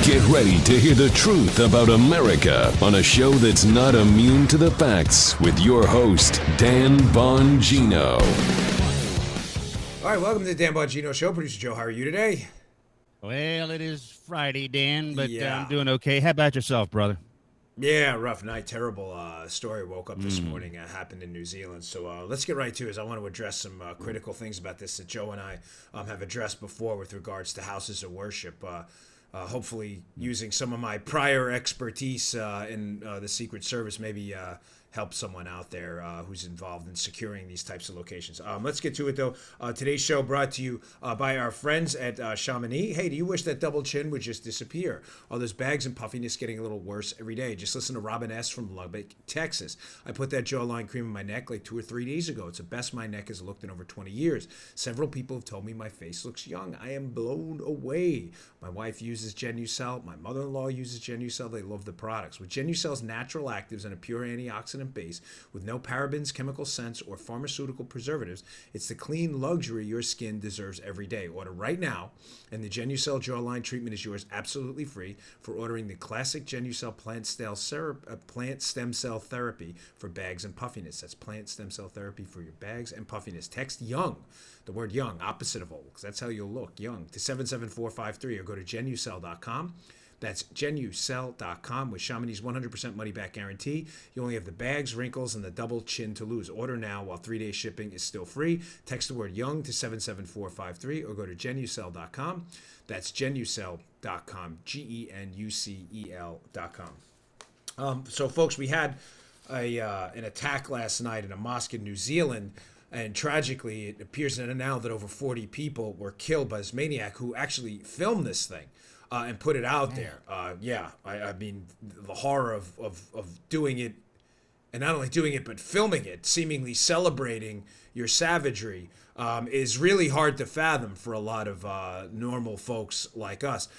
Get ready to hear the truth about America on a show that's not immune to the facts with your host, Dan Bongino. All right, welcome to the Dan Bongino Show. Producer Joe, how are you today? Well, it is Friday, Dan, but Yeah. I'm doing okay. How about yourself, brother? Yeah, rough night. Terrible story. Woke up this morning. Happened in New Zealand. So let's get right to it. I want to address some critical things about this that Joe and I have addressed before with regards to houses of worship. Hopefully, using some of my prior expertise in the Secret Service, maybe help someone out there who's involved in securing these types of locations. Let's get to it, though. Today's show brought to you by our friends at Chamonix. Hey, do you wish that double chin would just disappear? Are those bags and puffiness getting a little worse every day? Just listen to Robin S. from Lubbock, Texas. I put that jawline cream in my neck like 2 or 3 days ago. It's the best my neck has looked in over 20 years. Several people have told me my face looks young. I am blown away. My wife uses Genucel. My mother-in-law uses Genucel. They love the products. With Genucel's natural actives and a pure antioxidant base with no parabens, chemical scents, or pharmaceutical preservatives, it's the clean luxury your skin deserves every day. Order right now, and the Genucel jawline treatment is yours absolutely free for ordering the classic Genucel plant stem cell therapy for bags and puffiness. That's plant stem cell therapy for your bags and puffiness. Text YOUNG, the word young, opposite of old, because that's how you'll look, young, to 77453 or go to genucel.com. That's genucel.com with Chamonix's 100% money-back guarantee. You only have the bags, wrinkles, and the double chin to lose. Order now while 3-day shipping is still free. Text the word YOUNG to 77453 or go to genucel.com. That's genucel.com, genucel.com. So, folks, we had an attack last night in a mosque in New Zealand. And tragically, it appears now that over 40 people were killed by this maniac who actually filmed this thing. And put it out there. I mean, the horror of doing it, and not only doing it, but filming it, seemingly celebrating your savagery, is really hard to fathom for a lot of normal folks like us.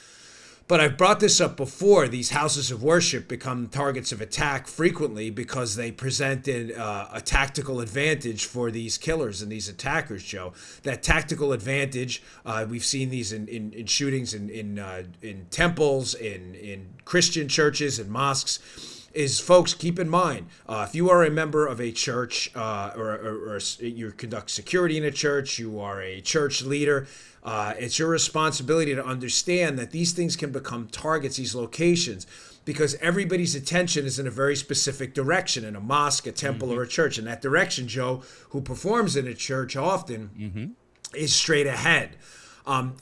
But I've brought this up before. These houses of worship become targets of attack frequently because they presented a tactical advantage for these killers and these attackers, Joe. That tactical advantage, we've seen these in shootings in temples, in Christian churches and mosques, is, folks, keep in mind, if you are a member of a church or you conduct security in a church, you are a church leader, it's your responsibility to understand that these things can become targets, these locations, because everybody's attention is in a very specific direction, in a mosque, a temple, or a church. And that direction, Joe, who performs in a church often, is straight ahead.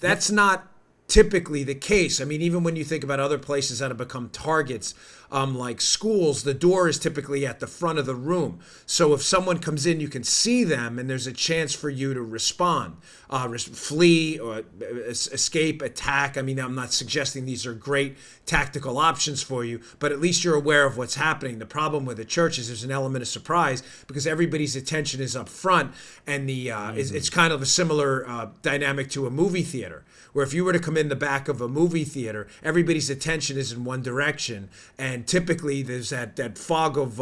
That's not typically the case. I mean, even when you think about other places that have become targets, like schools, the door is typically at the front of the room. So if someone comes in, you can see them, and there's a chance for you to respond, flee, or escape, attack. I mean, I'm not suggesting these are great tactical options for you, but at least you're aware of what's happening. The problem with the church is there's an element of surprise because everybody's attention is up front, and it's kind of a similar dynamic to a movie theater, where if you were to come in the back of a movie theater, everybody's attention is in one direction, and typically there's that fog of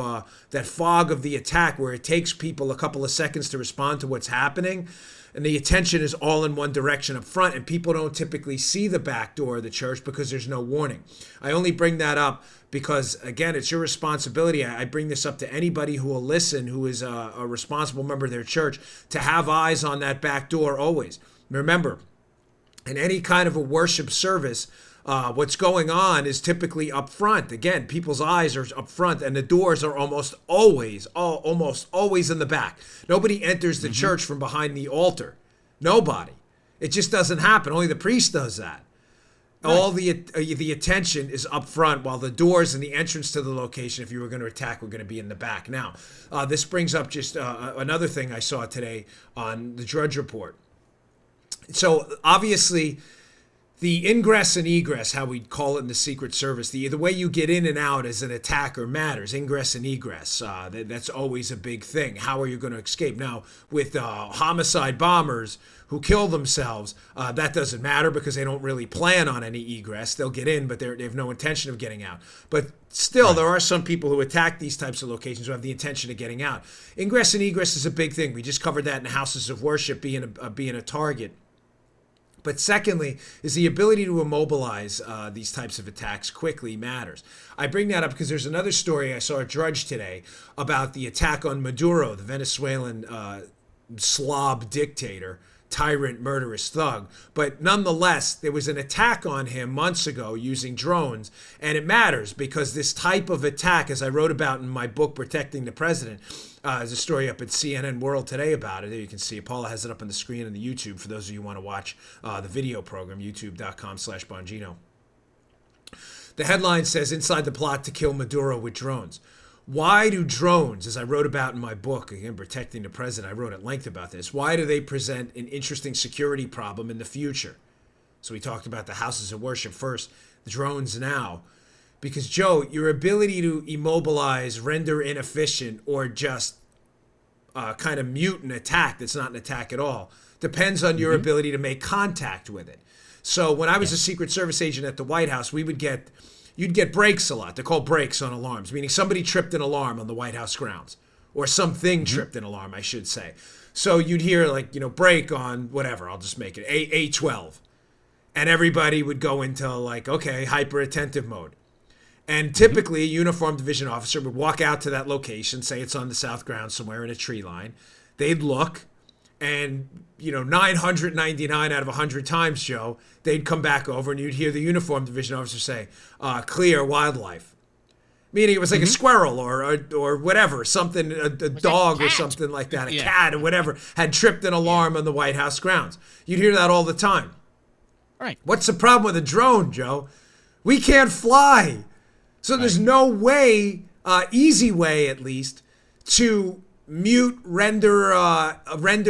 the attack where it takes people a couple of seconds to respond to what's happening, and the attention is all in one direction up front, and people don't typically see the back door of the church because there's no warning. I only bring that up because, again, it's your responsibility. I bring this up to anybody who will listen, who is a responsible member of their church, to have eyes on that back door always. Remember, in any kind of a worship service, what's going on is typically up front. Again, people's eyes are up front, and the doors are almost always in the back. Nobody enters the church from behind the altar. Nobody. It just doesn't happen. Only the priest does that. Right. All the attention is up front, while the doors and the entrance to the location, if you were going to attack, were going to be in the back. Now, this brings up just another thing I saw today on the Drudge Report. So obviously, the ingress and egress, how we call it in the Secret Service, the way you get in and out as an attacker matters. Ingress and egress, that's always a big thing. How are you going to escape? Now, with homicide bombers who kill themselves, that doesn't matter because they don't really plan on any egress. They'll get in, but they have no intention of getting out. But still, There are some people who attack these types of locations who have the intention of getting out. Ingress and egress is a big thing. We just covered that in houses of worship being a target. But secondly, is the ability to immobilize these types of attacks quickly matters. I bring that up because there's another story I saw at Drudge today about the attack on Maduro, the Venezuelan slob dictator, tyrant, murderous thug. But nonetheless, there was an attack on him months ago using drones. And it matters because this type of attack, as I wrote about in my book, Protecting the President, there's a story up at CNN World today about it. There you can see it. Paula has it up on the screen on the YouTube for those of you who want to watch the video program, youtube.com/Bongino. The headline says, "Inside the plot to kill Maduro with drones." Why do drones, as I wrote about in my book, again, Protecting the President, I wrote at length about this, why do they present an interesting security problem in the future? So we talked about the houses of worship first, the drones now. Because, Joe, your ability to immobilize, render inefficient, or just kind of mute an attack that's not an attack at all depends on your ability to make contact with it. So when I was a Secret Service agent at the White House, you'd get breaks a lot. They're called breaks on alarms, meaning somebody tripped an alarm on the White House grounds, or something tripped an alarm, I should say. So you'd hear break on whatever, I'll just make it A12. And everybody would go into okay, hyper attentive mode. And typically, a uniformed division officer would walk out to that location, say it's on the south ground somewhere in a tree line. They'd look, and 999 out of 100 times, Joe, they'd come back over, and you'd hear the uniformed division officer say, "Clear wildlife," meaning it was like a squirrel or whatever, something, a dog or something like that, a cat or whatever had tripped an alarm on the White House grounds. You'd hear that all the time. Right. What's the problem with a drone, Joe? We can't fly. So there's no way, easy way at least, to mute, render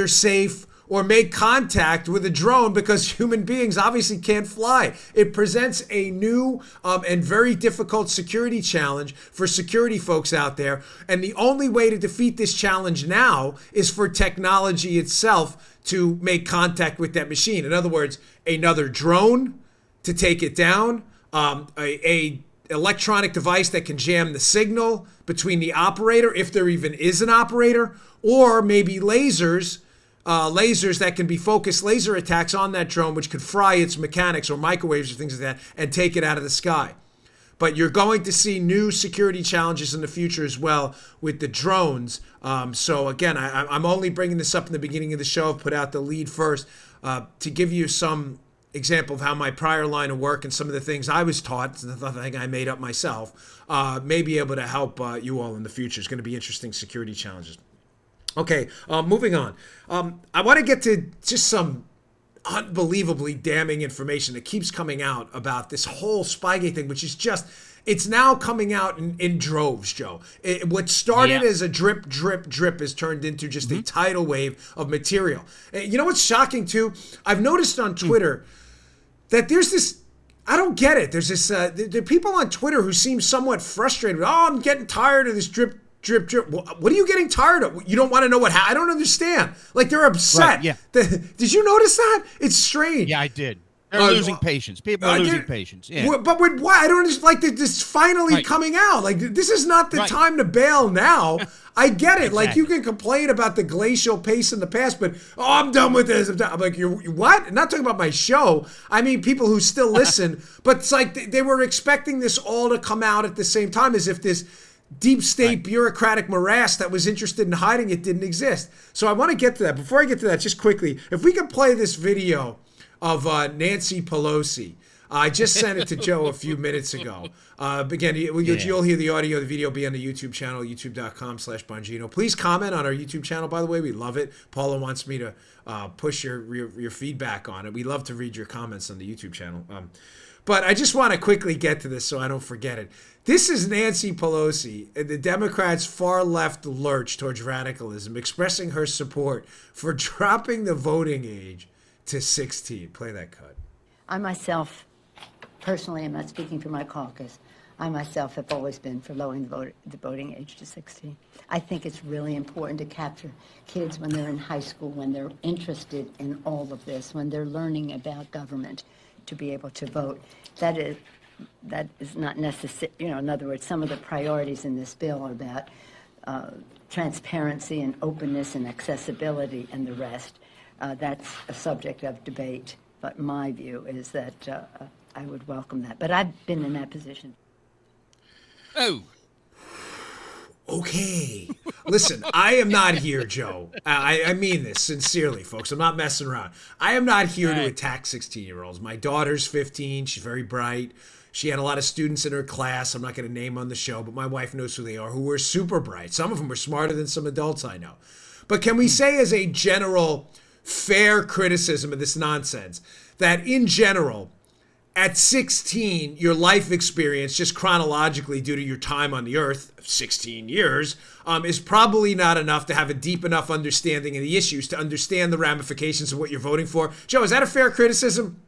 safe, or make contact with a drone because human beings obviously can't fly. It presents a new and very difficult security challenge for security folks out there. And the only way to defeat this challenge now is for technology itself to make contact with that machine. In other words, another drone to take it down, a electronic device that can jam the signal between the operator, if there even is an operator, or maybe lasers that can be focused laser attacks on that drone, which could fry its mechanics or microwaves or things like that and take it out of the sky. But you're going to see new security challenges in the future as well with the drones. So again, I'm only bringing this up in the beginning of the show. I've put out the lead first to give you some example of how my prior line of work and some of the things I was taught, nothing I made up myself, may be able to help you all in the future. It's going to be interesting security challenges. Okay, moving on. I want to get to just some unbelievably damning information that keeps coming out about this whole Spygate thing, which is just, it's now coming out in droves, Joe. What started as a drip, drip, drip has turned into just a tidal wave of material. You know what's shocking too? I've noticed on Twitter that there's this, I don't get it. There's this, there are people on Twitter who seem somewhat frustrated. Oh, I'm getting tired of this drip, drip, drip. What are you getting tired of? You don't want to know what happened? I don't understand. Like, they're upset. Right, yeah. Did you notice that? It's strange. Yeah, I did. They're losing patience. People are losing patience. Yeah. But why? I don't understand. Like, this finally coming out. Like, this is not the time to bail now. I get it. Exactly. Like, you can complain about the glacial pace in the past, but, I'm done with this. I'm like, you what? I'm not talking about my show. I mean, people who still listen. But it's like they were expecting this all to come out at the same time, as if this deep state bureaucratic morass that was interested in hiding it didn't exist. So I want to get to that. Before I get to that, just quickly, if we could play this video of Nancy Pelosi. I just sent it to Joe a few minutes ago. Again, you'll hear the audio. The video will be on the YouTube channel, youtube.com/Bongino. Please comment on our YouTube channel, by the way. We love it. Paula wants me to push your feedback on it. We love to read your comments on the YouTube channel. But I just want to quickly get to this so I don't forget it. This is Nancy Pelosi, the Democrats' far-left lurch towards radicalism, expressing her support for dropping the voting age to 16. Play that cut. I myself, personally, I'm not speaking for my caucus, I myself have always been for lowering the voting age to 16. I think it's really important to capture kids when they're in high school, when they're interested in all of this, when they're learning about government, to be able to vote. That is not necessary. In other words, some of the priorities in this bill are about transparency and openness and accessibility and the rest. That's a subject of debate But my view is that I would welcome that. But I've been in that position. Oh. Okay. Listen, I am not here, Joe. I mean this sincerely, folks. I'm not messing around. I am not here to attack 16-year-olds. My daughter's 15. She's very bright. She had a lot of students in her class. I'm not going to name on the show, but my wife knows who they are, who were super bright. Some of them were smarter than some adults I know. But can we say as a general fair criticism of this nonsense that in general, at 16, your life experience, just chronologically due to your time on the earth, 16 years, is probably not enough to have a deep enough understanding of the issues to understand the ramifications of what you're voting for? Joe, is that a fair criticism?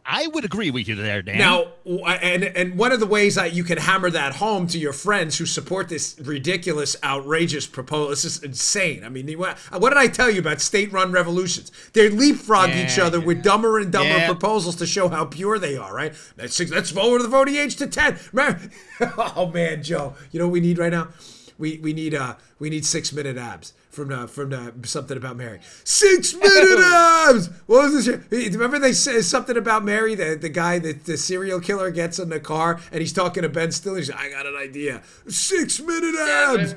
I would agree with you there, Dan. Now, and one of the ways that you can hammer that home to your friends who support this ridiculous, outrageous proposal, this is insane. I mean, what did I tell you about state-run revolutions? They leapfrog each other with dumber and dumber proposals to show how pure they are, right? Let's lower the voting age to 10. Oh, man, Joe. You know what we need right now? We need 6-minute abs from the Something About Mary. 6-minute abs. What was this? Remember they said something about Mary, the guy that the serial killer gets in the car and he's talking to Ben Stiller. He's like, I got an idea. 6-minute abs.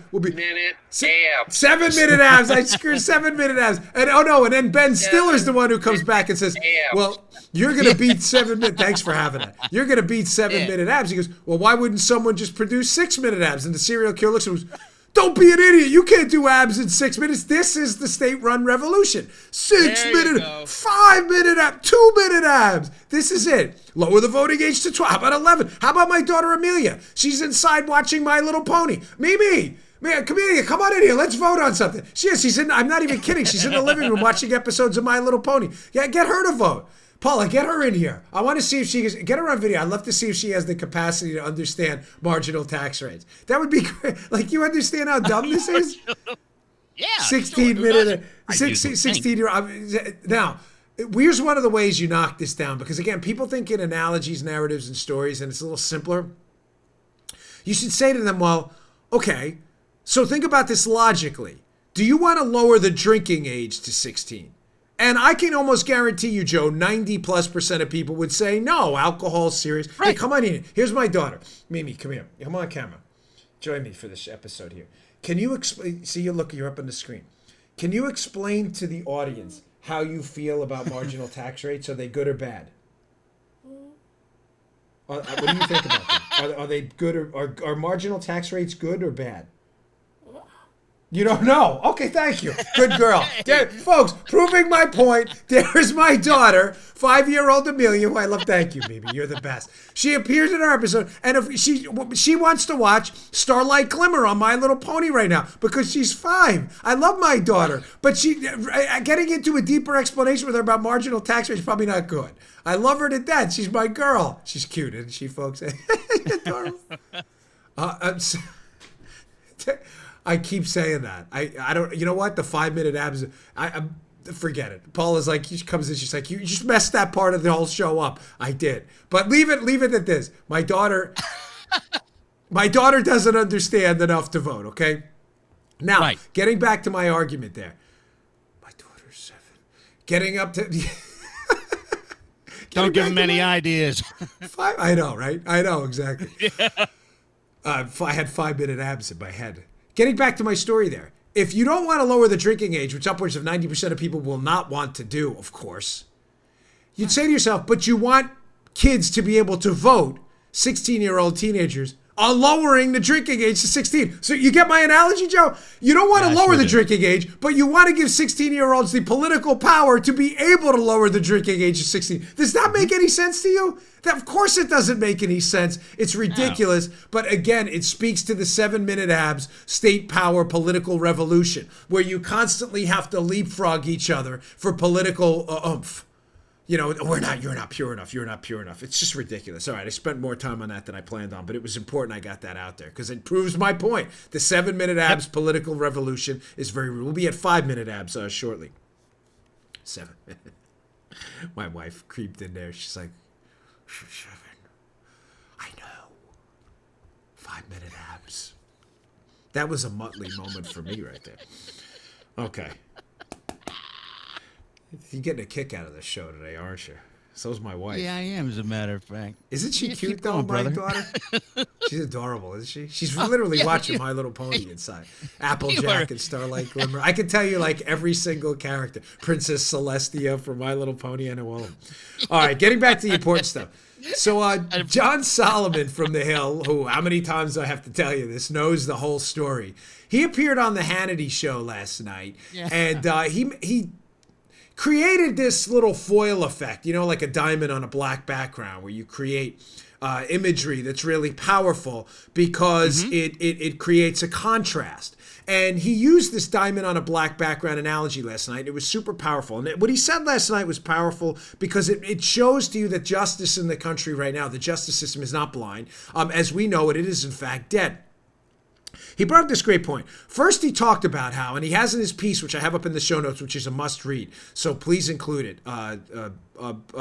7-minute abs. I screwed 7-minute abs. And then Ben Stiller's the one who comes back and says, well, you're going to beat 7 minute. Thanks for having it. You're going to beat 7-minute abs. He goes, well, why wouldn't someone just produce 6-minute abs? And the serial killer looks and goes, don't be an idiot. You can't do abs in 6 minutes. This is the state-run revolution. 6-minute, 5-minute abs, 2-minute abs. This is it. Lower the voting age to 12. How about 11? How about my daughter Amelia? She's inside watching My Little Pony. Mimi, man, Amelia, come on in here. Let's vote on something. She's in. I'm not even kidding. She's in the living room watching episodes of My Little Pony. Yeah, get her to vote. Paula, get her in here. I want to see if she get her on video. I'd love to see if she has the capacity to understand marginal tax rates. That would be great. Like, you understand how dumb this is? Yeah. 16-minute, 16-year-old. Now, here's one of the ways you knock this down, because again, people think in analogies, narratives, and stories, and it's a little simpler. You should say to them, well, okay, so think about this logically. Do you want to lower the drinking age to 16? And I can almost guarantee you, Joe, 90+% of people would say, no, alcohol's serious. Right. Hey, come on in. Here's my daughter. Mimi, come here. Come on camera. Join me for this episode here. Can you explain? See, you're up on the screen. Can you explain to the audience how you feel about marginal tax rates? Are they good or bad? What do you think about them? Are they good or are marginal tax rates good or bad? You don't know. Okay, thank you. Good girl. There, folks, proving my point, there's my daughter, 5-year-old Amelia, who I love. Thank you, Mimi. You're the best. She appears in our episode, and if she wants to watch Starlight Glimmer on My Little Pony right now because she's 5. I love my daughter, but getting into a deeper explanation with her about marginal tax rate is probably not good. I love her to death. She's my girl. She's cute, isn't she, folks? Adorable. I keep saying that. I don't. You know what? The 5-minute abs. I forget it. Paula's like, she comes in. She's like, you just messed that part of the whole show up. I did. But leave it at this. My daughter doesn't understand enough to vote. Okay. Now, Getting back to my argument there. My daughter's 7. Getting up to. Don't give him any ideas. 5. I know, right? I know exactly. Yeah. I had 5-minute abs in my head. Getting back to my story there, if you don't want to lower the drinking age, which upwards of 90% of people will not want to do, of course, you'd say to yourself, but you want kids to be able to vote, 16-year-old teenagers, on lowering the drinking age to 16. So you get my analogy, Joe? You don't want to lower the drinking age, but you want to give 16-year-olds the political power to be able to lower the drinking age to 16. Does that make any sense to you? Of course it doesn't make any sense. It's ridiculous. No. But again, it speaks to the 7-minute abs, state power, political revolution, where you constantly have to leapfrog each other for political oomph. You know, you're not pure enough. You're not pure enough. It's just ridiculous. All right, I spent more time on that than I planned on, but it was important I got that out there because it proves my point. The 7-minute abs political revolution is very real. We'll be at 5-minute abs shortly. 7. My wife creeped in there. She's like, 7. I know. 5-minute abs. That was a Muttley moment for me right there. Okay. You're getting a kick out of this show today, aren't you? So's my wife. Yeah, I am, as a matter of fact. Isn't she Yeah, cute, keep though, going, my brother. daughter? She's adorable, isn't she? She's literally watching My Little Pony inside. Applejack and Starlight Glimmer. I can tell you, like, every single character. Princess Celestia from My Little Pony. I know all of them. All right, getting back to the important stuff. So John Solomon from The Hill, who, how many times do I have to tell you this, knows the whole story. He appeared on the Hannity show last night, and he created this little foil effect, like a diamond on a black background, where you create imagery that's really powerful because it creates a contrast. And he used this diamond on a black background analogy last night. It was super powerful. And what he said last night was powerful because it shows to you that justice in the country right now, the justice system is not blind. As we know it is in fact dead. He brought up this great point. First, he talked about how, and he has in his piece, which I have up in the show notes, which is a must-read, so please include it.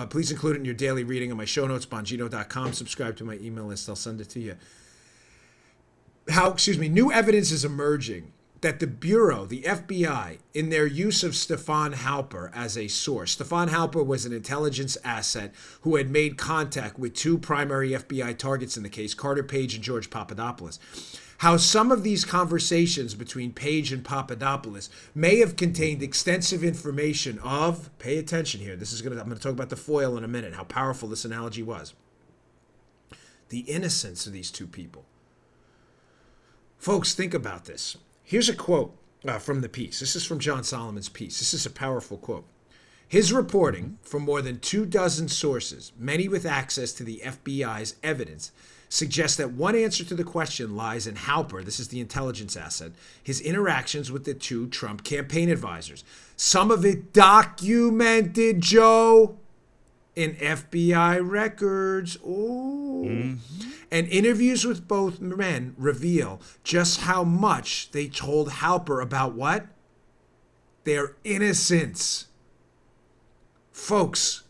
Please include it in your daily reading on my show notes, Bongino.com. Subscribe to my email list. I'll send it to you. New evidence is emerging that the Bureau, the FBI, in their use of Stefan Halper as a source. Stefan Halper was an intelligence asset who had made contact with two primary FBI targets in the case, Carter Page and George Papadopoulos. How some of these conversations between Page and Papadopoulos may have contained extensive information of, pay attention here, I'm going to talk about the foil in a minute, how powerful this analogy was. The innocence of these two people. Folks, think about this. Here's a quote from the piece. This is from John Solomon's piece. This is a powerful quote. His reporting from more than 24 sources, many with access to the FBI's evidence, suggests that one answer to the question lies in Halper, this is the intelligence asset, his interactions with the two Trump campaign advisors. Some of it documented, Joe, in FBI records. Ooh. And interviews with both men reveal just how much they told Halper about what? Their innocence. Folks,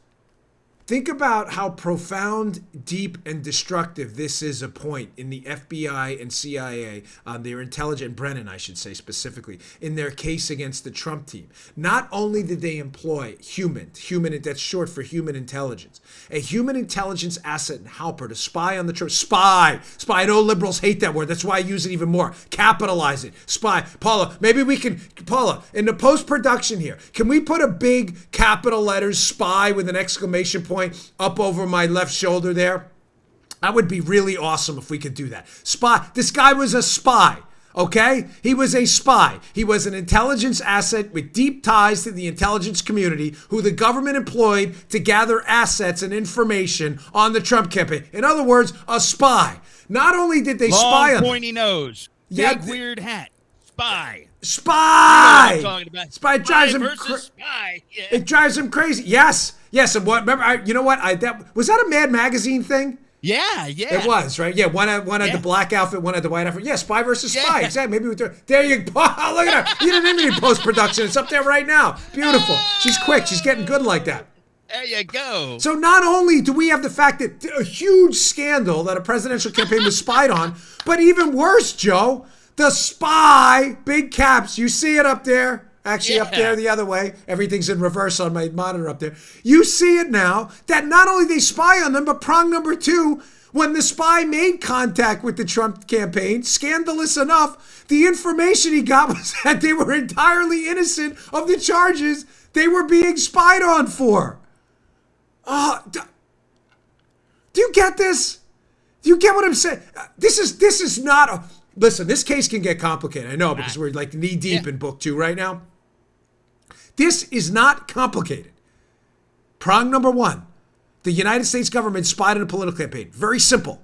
think about how profound, deep, and destructive this is a point in the FBI and CIA, their intelligence, Brennan, I should say specifically, in their case against the Trump team. Not only did they employ human, that's short for human intelligence, a human intelligence asset in Halper to spy on the Trump, spy, I know liberals hate that word, that's why I use it even more, capitalize it, spy. Paula, maybe we can, in the post-production here, can we put a big capital letters spy with an exclamation point up over my left shoulder there? That would be really awesome if we could do that. Spy. This guy was a spy, okay? He was a spy. He was an intelligence asset with deep ties to the intelligence community who the government employed to gather assets and information on the Trump campaign. In other words, a spy. Not only did they spy on... Long, pointy nose. Big, weird hat. Spy. Spy! You know what I'm talking about. Spy drives Spy him versus spy. Yeah. It drives him crazy. Yes. And what? Remember? You know what? Was that a Mad Magazine thing? Yeah. It was, right? Yeah. One had the black outfit. One had the white outfit. Yeah. Spy versus spy. Exactly. Maybe there you go. Look at her. You didn't even need post production. It's up there right now. Beautiful. She's quick. She's getting good like that. There you go. So not only do we have the fact that a huge scandal that a presidential campaign was spied on, but even worse, Joe. The spy, big caps, you see it up there. Actually, up there the other way. Everything's in reverse on my monitor up there. You see it now that not only they spy on them, but prong number 2, when the spy made contact with the Trump campaign, scandalous enough, the information he got was that they were entirely innocent of the charges they were being spied on for. Do you get this? Do you get what I'm saying? This is not a... Listen, this case can get complicated. I know, because we're like knee deep in book 2 right now. This is not complicated. Prong number 1, the United States government spied on a political campaign. Very simple.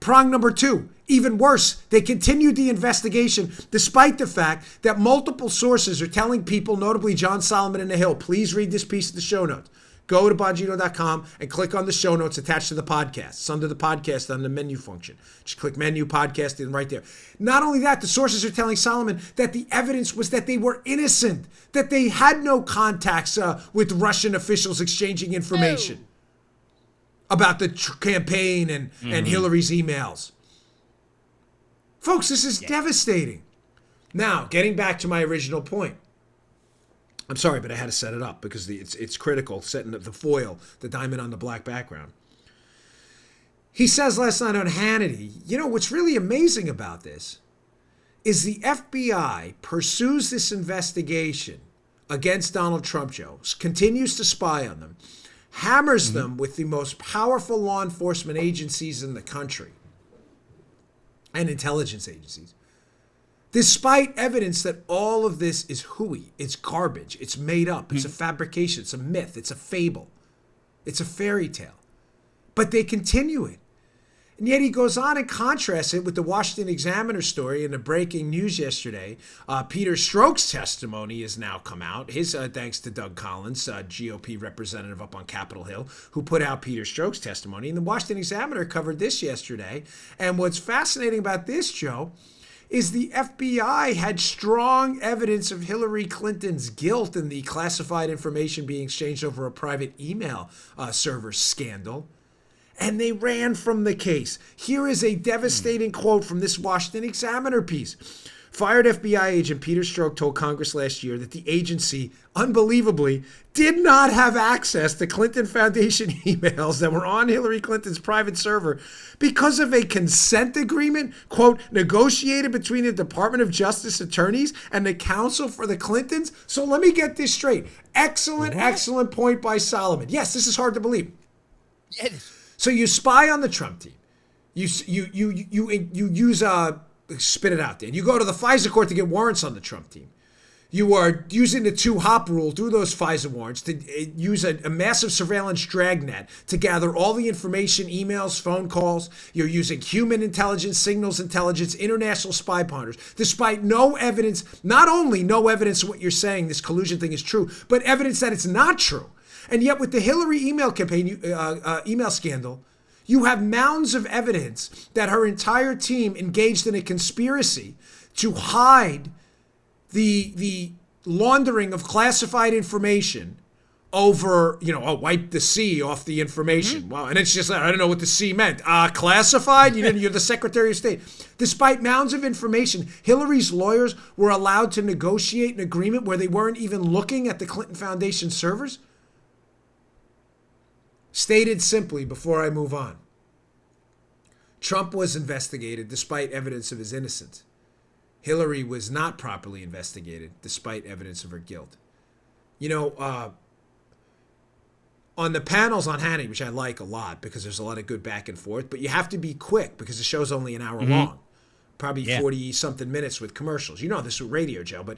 Prong number 2, even worse, they continued the investigation despite the fact that multiple sources are telling people, notably John Solomon in The Hill, please read this piece of the show notes. Go to Bongino.com and click on the show notes attached to the podcast. It's under the podcast on the menu function. Just click menu podcast and right there. Not only that, the sources are telling Solomon that the evidence was that they were innocent, that they had no contacts with Russian officials exchanging information about the campaign and Hillary's emails. Folks, this is devastating. Now, getting back to my original point. I'm sorry, but I had to set it up because it's critical, setting the foil, the diamond on the black background. He says last night on Hannity, what's really amazing about this is the FBI pursues this investigation against Donald Trump, Joe, continues to spy on them, hammers them with the most powerful law enforcement agencies in the country and intelligence agencies, despite evidence that all of this is hooey, it's garbage, it's made up, it's a fabrication, it's a myth, it's a fable, it's a fairy tale. But they continue it. And yet he goes on and contrasts it with the Washington Examiner story in the breaking news yesterday. Peter Strzok's testimony has now come out. His thanks to Doug Collins, GOP representative up on Capitol Hill, who put out Peter Strzok's testimony. And the Washington Examiner covered this yesterday. And what's fascinating about this, Joe, is the FBI had strong evidence of Hillary Clinton's guilt in the classified information being exchanged over a private email server scandal. And they ran from the case. Here is a devastating quote from this Washington Examiner piece. Fired FBI agent Peter Strzok told Congress last year that the agency, unbelievably, did not have access to Clinton Foundation emails that were on Hillary Clinton's private server because of a consent agreement, quote, negotiated between the Department of Justice attorneys and the counsel for the Clintons. So let me get this straight. Excellent point by Solomon. Yes, this is hard to believe. So you spy on the Trump team. You use spit it out there. You go to the FISA court to get warrants on the Trump team. You are using the 2-hop rule through those FISA warrants to use a massive surveillance dragnet to gather all the information, emails, phone calls. You're using human intelligence, signals intelligence, international spy partners, despite no evidence, not only no evidence of what you're saying, this collusion thing is true, but evidence that it's not true. And yet with the Hillary email campaign, email scandal, you have mounds of evidence that her entire team engaged in a conspiracy to hide the laundering of classified information over, wipe the C off the information. Wow. And it's just, I don't know what the C meant. Classified? You're the Secretary of State. Despite mounds of information, Hillary's lawyers were allowed to negotiate an agreement where they weren't even looking at the Clinton Foundation servers. Stated simply, before I move on, Trump was investigated despite evidence of his innocence. Hillary was not properly investigated despite evidence of her guilt. On the panels on Hannity, which I like a lot because there's a lot of good back and forth, but you have to be quick because the show's only an hour long, probably 40-something minutes with commercials. This with radio, Joe, but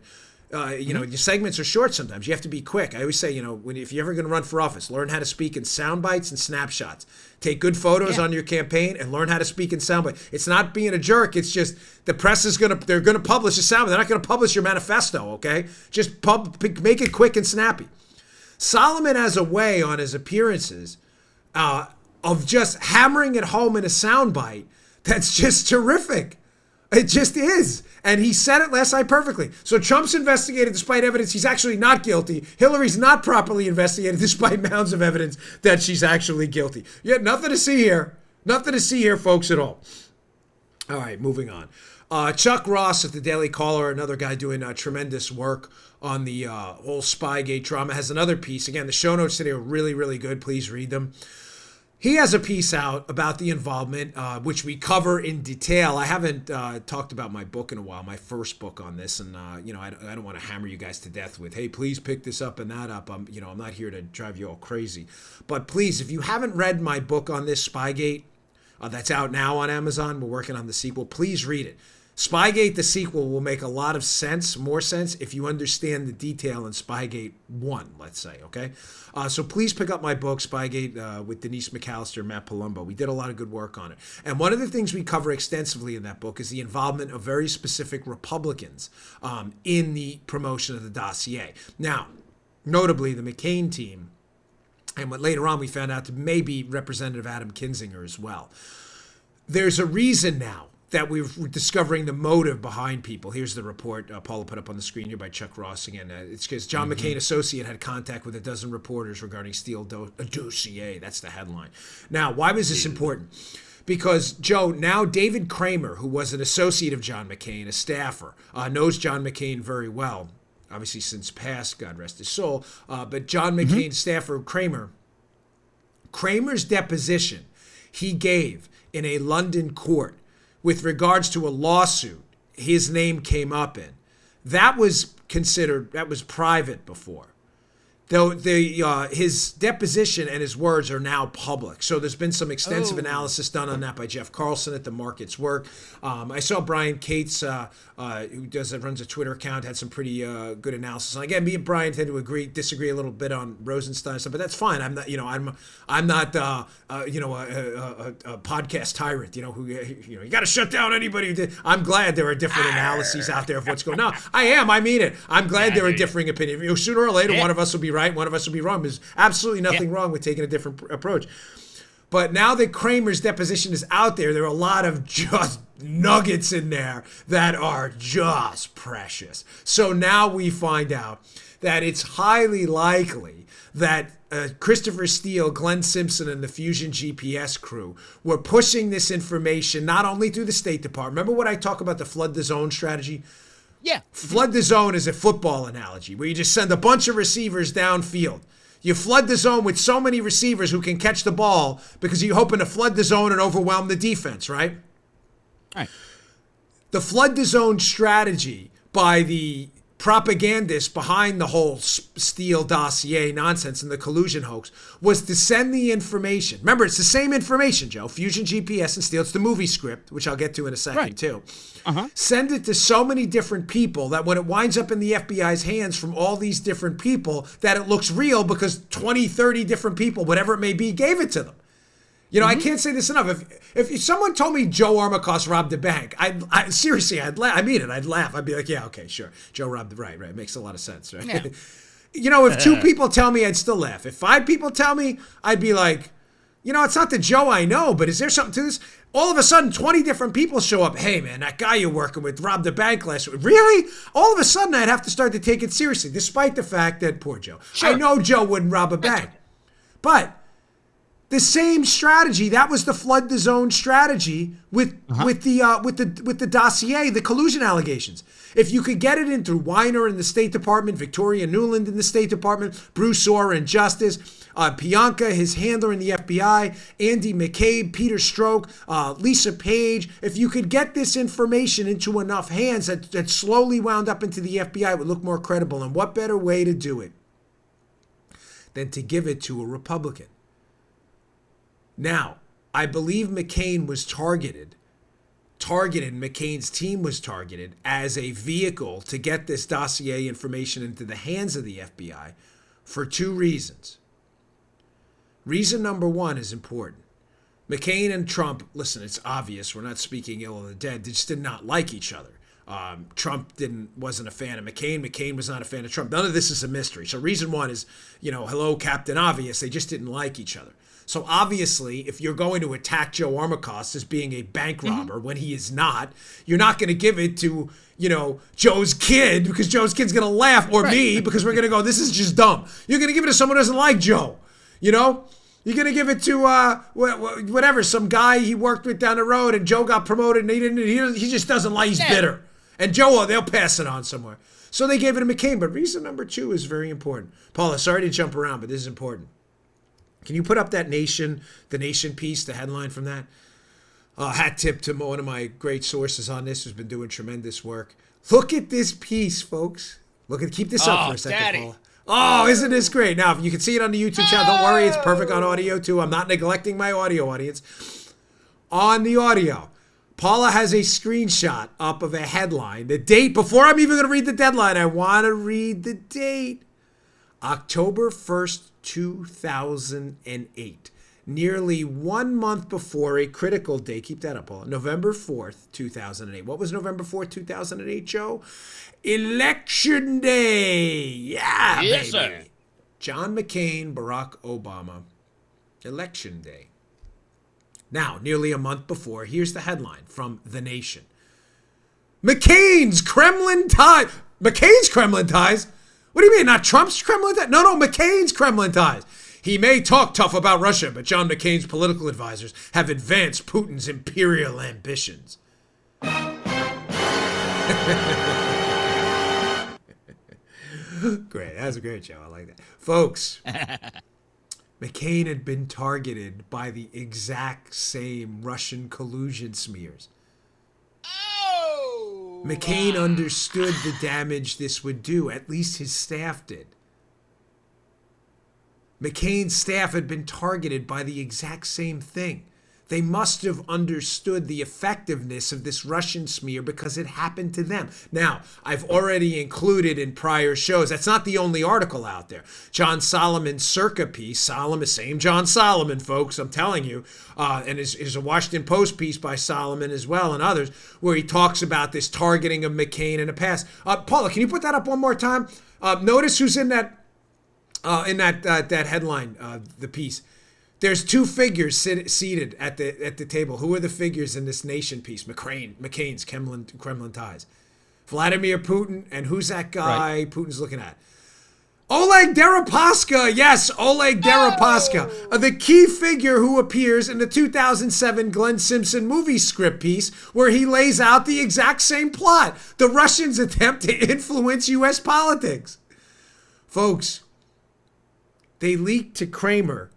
your segments are short sometimes. You have to be quick. I always say, if you're ever going to run for office, learn how to speak in sound bites and snapshots. Take good photos on your campaign and learn how to speak in sound bites. It's not being a jerk. It's just the press they're going to publish a sound bite. They're not going to publish your manifesto, okay? Just make it quick and snappy. Solomon has a way on his appearances of just hammering it home in a sound bite that's just terrific. It just is. And he said it last night perfectly. So Trump's investigated despite evidence he's actually not guilty. Hillary's not properly investigated despite mounds of evidence that she's actually guilty. Yet nothing to see here. Nothing to see here, folks, at all. All right, moving on. Chuck Ross at the Daily Caller, another guy doing tremendous work on the whole Spygate drama, has another piece. Again, the show notes today are really, really good. Please read them. He has a piece out about the involvement, which we cover in detail. I haven't talked about my book in a while, my first book on this, and I don't want to hammer you guys to death with, hey, please pick this up and that up. I'm not here to drive you all crazy, but please, if you haven't read my book on this, Spygate, that's out now on Amazon. We're working on the sequel. Please read it. Spygate, the sequel, will make a lot of sense, more sense, if you understand the detail in Spygate 1, let's say, okay? So please pick up my book, Spygate, with Denise McAllister and Matt Palumbo. We did a lot of good work on it. And one of the things we cover extensively in that book is the involvement of very specific Republicans in the promotion of the dossier. Now, notably, the McCain team, and what later on we found out to maybe Representative Adam Kinzinger as well. There's a reason now that we're discovering the motive behind people. Here's the report Paula put up on the screen here by Chuck Ross again. It's because John McCain associate had contact with a dozen reporters regarding Steele dossier. That's the headline. Now, why was this important? Because, Joe, now David Kramer, who was an associate of John McCain, a staffer, knows John McCain very well. obviously since passed, God rest his soul. But John McCain's staffer, Kramer's deposition he gave in a London court with regards to a lawsuit his name came up in. That was private before. Though his deposition and his words are now public. So there's been some extensive analysis done on that by Jeff Carlson at The Market's Work. I saw Brian Cates, who runs a Twitter account, had some pretty good analysis. And again, me and Brian tend to disagree a little bit on Rosenstein stuff, but that's fine. I'm not, I'm not, a podcast tyrant. Who, you got to shut down anybody who did. I'm glad there are different analyses out there of what's going on. I mean it. I'm glad there are differing opinions. Sooner or later, one of us will be right, one of us will be wrong. There's absolutely nothing wrong with taking a different approach. But now that Kramer's deposition is out there are a lot of just nuggets in there that are just precious. So now we find out that it's highly likely that Christopher Steele, Glenn Simpson, and the Fusion GPS crew were pushing this information not only through the State Department. Remember what I talk about the flood the zone strategy? Yeah. Flood the zone is a football analogy where you just send a bunch of receivers downfield. You flood the zone with so many receivers who can catch the ball because you're hoping to flood the zone and overwhelm the defense, right? Right. The flood the zone strategy by the propagandists behind the whole Steele dossier nonsense and the collusion hoax was to send the information. Remember, it's the same information, Joe. Fusion GPS and Steele. It's the movie script, which I'll get to in a second, too. Send it to so many different people that when it winds up in the FBI's hands from all these different people, that it looks real because 20, 30 different people, whatever it may be, gave it to them. I can't say this enough. If someone told me Joe Armacost robbed a bank, seriously, I'd laugh. I mean it. I'd laugh. I'd be like, yeah, okay, sure. Joe robbed the right. It makes a lot of sense, right? Yeah. If 2 people tell me, I'd still laugh. If 5 people tell me, I'd be like, it's not the Joe I know, but is there something to this? All of a sudden, 20 different people show up. Hey, man, that guy you're working with robbed a bank last week. Really? All of a sudden, I'd have to start to take it seriously, despite the fact that, poor Joe. Sure. I know Joe wouldn't rob a bank. But the same strategy, that was the flood the zone strategy with the dossier, the collusion allegations. If you could get it in through Weiner in the State Department, Victoria Nuland in the State Department, Bruce Orr in Justice, Pianka, his handler in the FBI, Andy McCabe, Peter Stroke, Lisa Page, if you could get this information into enough hands that slowly wound up into the FBI, it would look more credible. And what better way to do it than to give it to a Republican? Now, I believe McCain was targeted, McCain's team was targeted as a vehicle to get this dossier information into the hands of the FBI for 2 reasons. Reason number 1 is important. McCain and Trump, listen, it's obvious, we're not speaking ill of the dead, they just did not like each other. Trump wasn't a fan of McCain. McCain was not a fan of Trump. None of this is a mystery. So reason 1 is, hello, Captain Obvious, they just didn't like each other. So obviously, if you're going to attack Joe Armacost as being a bank robber when he is not, you're not going to give it to, Joe's kid because Joe's kid's going to laugh, or me because we're going to go, this is just dumb. You're going to give it to someone who doesn't like Joe, You're going to give it to whatever, some guy he worked with down the road and Joe got promoted and he just doesn't like, he's bitter. And Joe, they'll pass it on somewhere. So they gave it to McCain. But reason number 2 is very important. Paula, sorry to jump around, but this is important. Can you put up the Nation piece, the headline from that? Hat tip to one of my great sources on this who's been doing tremendous work. Look at this piece, folks. Keep this up for a second, Daddy. Paula. Oh, isn't this great? Now, you can see it on the YouTube channel. Don't worry, it's perfect on audio, too. I'm not neglecting my audio audience. On the audio, Paula has a screenshot up of a headline. The date, before I'm even going to read the deadline, I want to read the date. October 1st, 2008. Nearly 1 month before a critical day. Keep that up, Paula. November 4th, 2008. What was November 4th, 2008, Joe? Election Day. Yeah, yes, baby. Sir. John McCain, Barack Obama. Election Day. Now, nearly a month before, here's the headline from The Nation. McCain's Kremlin ties. McCain's Kremlin ties? What do you mean? Not Trump's Kremlin ties? No, McCain's Kremlin ties. He may talk tough about Russia, but John McCain's political advisors have advanced Putin's imperial ambitions. Great. That was a great show. I like that. Folks, McCain had been targeted by the exact same Russian collusion smears. Oh! McCain understood the damage this would do. At least his staff did. McCain's staff had been targeted by the exact same thing. They must have understood the effectiveness of this Russian smear because it happened to them. Now, I've already included in prior shows, that's not the only article out there. John Solomon's Circa piece, same John Solomon, folks, I'm telling you, and is a Washington Post piece by Solomon as well and others, where he talks about this targeting of McCain in the past. Paula, can you put that up one more time? Notice who's in that headline, the piece. There's two figures seated at the table. Who are the figures in this Nation piece? McCain's Kremlin ties. Vladimir Putin, and who's that guy right. Putin's looking at? Oleg Deripaska. Yes, Oleg Deripaska. The key figure who appears in the 2007 Glenn Simpson movie script piece where he lays out the exact same plot. The Russians attempt to influence U.S. politics. Folks, they leaked to Kramer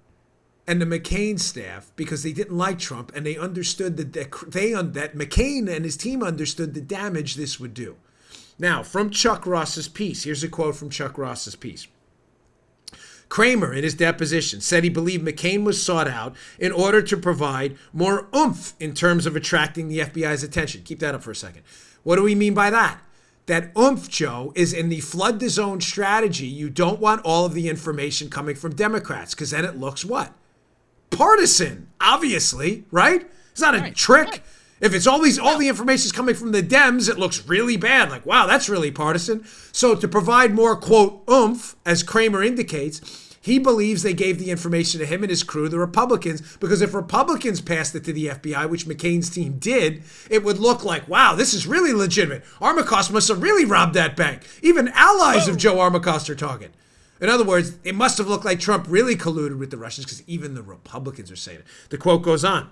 and the McCain staff because they didn't like Trump, and they understood that McCain and his team understood the damage this would do. Now, from Chuck Ross's piece, here's a quote from Chuck Ross's piece. Kramer, in his deposition, said he believed McCain was sought out in order to provide more oomph in terms of attracting the FBI's attention. Keep that up for a second. What do we mean by that? That oomph, Joe, is in the flood the zone strategy. You don't want all of the information coming from Democrats because then it looks what? Partisan, obviously, right? It's not a trick. Right. If it's all the information is coming from the Dems, it looks really bad. Like, wow, that's really partisan. So to provide more, quote, oomph, as Kramer indicates, he believes they gave the information to him and his crew, the Republicans, because if Republicans passed it to the FBI, which McCain's team did, it would look like, wow, this is really legitimate. Armacost must have really robbed that bank. Even allies of Joe Armacost are talking. In other words, it must have looked like Trump really colluded with the Russians because even the Republicans are saying it. The quote goes on.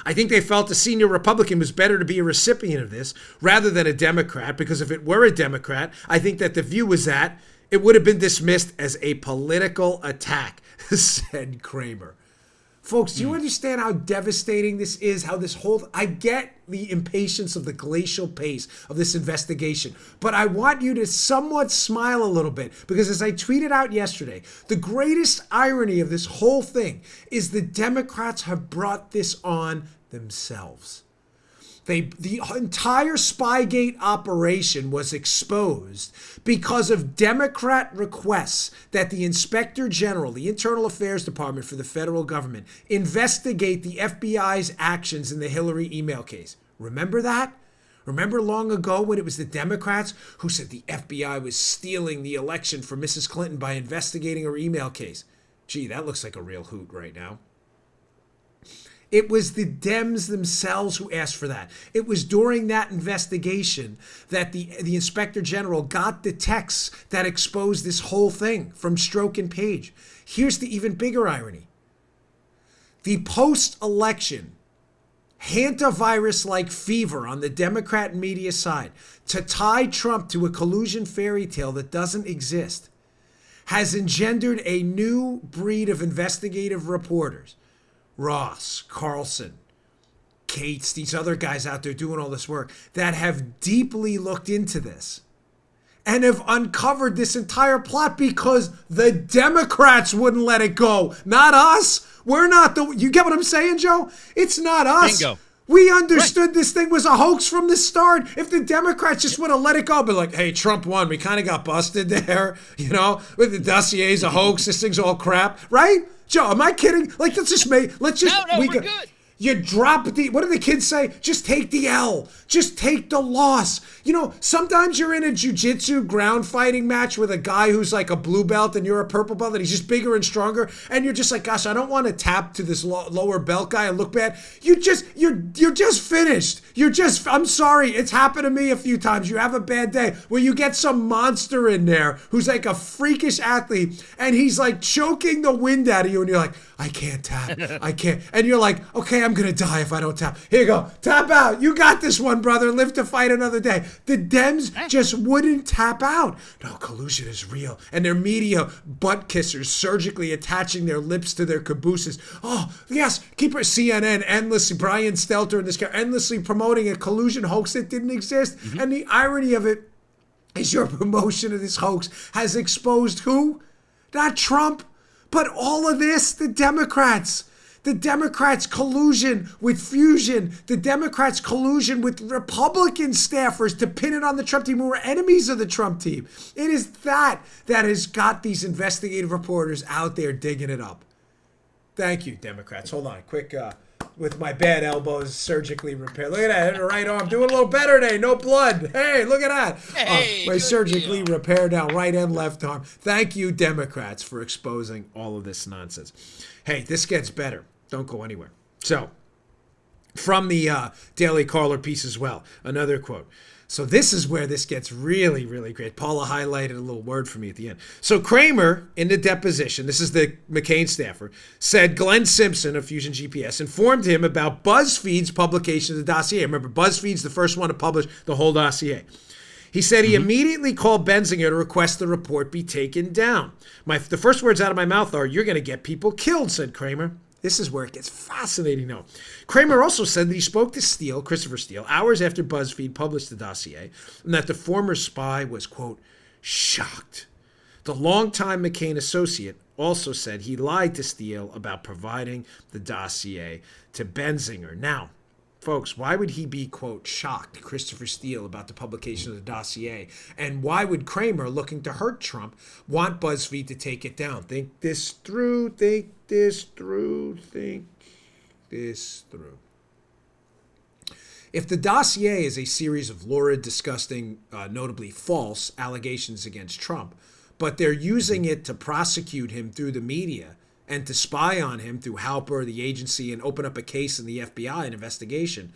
I think they felt a senior Republican was better to be a recipient of this rather than a Democrat, because if it were a Democrat, I think that the view was that it would have been dismissed as a political attack, said Kramer. Folks, do you understand how devastating this is? How this whole... I get the impatience of the glacial pace of this investigation, but I want you to somewhat smile a little bit, because as I tweeted out yesterday, the greatest irony of this whole thing is the Democrats have brought this on themselves. The entire Spygate operation was exposed because of Democrat requests that the Inspector General, the Internal Affairs Department for the federal government, investigate the FBI's actions in the Hillary email case. Remember that? Remember long ago when it was the Democrats who said the FBI was stealing the election for Mrs. Clinton by investigating her email case? Gee, that looks like a real hoot right now. It was the Dems themselves who asked for that. It was during that investigation that the Inspector General got the texts that exposed this whole thing from Strzok and Page. Here's the even bigger irony. The post-election hantavirus-like fever on the Democrat media side to tie Trump to a collusion fairy tale that doesn't exist has engendered a new breed of investigative reporters. Ross, Carlson, Cates, these other guys out there doing all this work that have deeply looked into this and have uncovered this entire plot because the Democrats wouldn't let it go. Not us. We're not the... You get what I'm saying, Joe? It's not us. Bingo. We understood this thing was a hoax from the start. If the Democrats just would have let it go, but like, hey, Trump won. We kind of got busted there, with the dossier's a hoax. This thing's all crap, right? Joe, am I kidding? Like, let's just... No, we're good. You drop what do the kids say? Just take the L. Just take the loss. Sometimes you're in a jiu-jitsu ground fighting match with a guy who's like a blue belt and you're a purple belt and he's just bigger and stronger. And you're just like, gosh, I don't want to tap to this lower belt guy and look bad. You're just finished. I'm sorry. It's happened to me a few times. You have a bad day where you get some monster in there who's like a freakish athlete and he's like choking the wind out of you and you're like, I can't tap. I can't. And you're like, okay, I'm going to die if I don't tap. Here you go. Tap out. You got this one, brother. Live to fight another day. The Dems just wouldn't tap out. No, collusion is real. And their media butt kissers surgically attaching their lips to their cabooses. Oh, yes. Keep it. CNN endlessly, Brian Stelter and this guy endlessly promoting a collusion hoax that didn't exist. And the irony of it is your promotion of this hoax has exposed who? Not Trump, but all of this, the Democrats. The Democrats' collusion with Fusion. The Democrats' collusion with Republican staffers to pin it on the Trump team who were enemies of the Trump team. It is that has got these investigative reporters out there digging it up. Thank you, Democrats. Hold on, quick, with my bad elbows surgically repaired. Look at that, right arm doing a little better today. No blood. Hey, look at that. Hey, my surgically repaired now right and left arm. Thank you, Democrats, for exposing all of this nonsense. Hey, this gets better. Don't go anywhere. So, from the Daily Caller piece as well, another quote. So this is where this gets really, really great. Paula highlighted a little word for me at the end. So Kramer, in the deposition, this is the McCain staffer, said Glenn Simpson of Fusion GPS informed him about BuzzFeed's publication of the dossier. Remember, BuzzFeed's the first one to publish the whole dossier. He said he immediately called Benzinger to request the report be taken down. The first words out of my mouth are, "You're going to get people killed," said Kramer. This is where it gets fascinating, though. Kramer also said that he spoke to Steele, Christopher Steele, hours after BuzzFeed published the dossier, and that the former spy was, quote, shocked. The longtime McCain associate also said he lied to Steele about providing the dossier to Benzinger. Now, folks, why would he be, quote, shocked, Christopher Steele, about the publication of the dossier? And why would Kramer, looking to hurt Trump, want BuzzFeed to take it down? Think this through, think this through, think this through. If the dossier is a series of lurid, disgusting, notably false allegations against Trump, but they're using it to prosecute him through the media and to spy on him through Halper, the agency, and open up a case in the FBI, an investigation,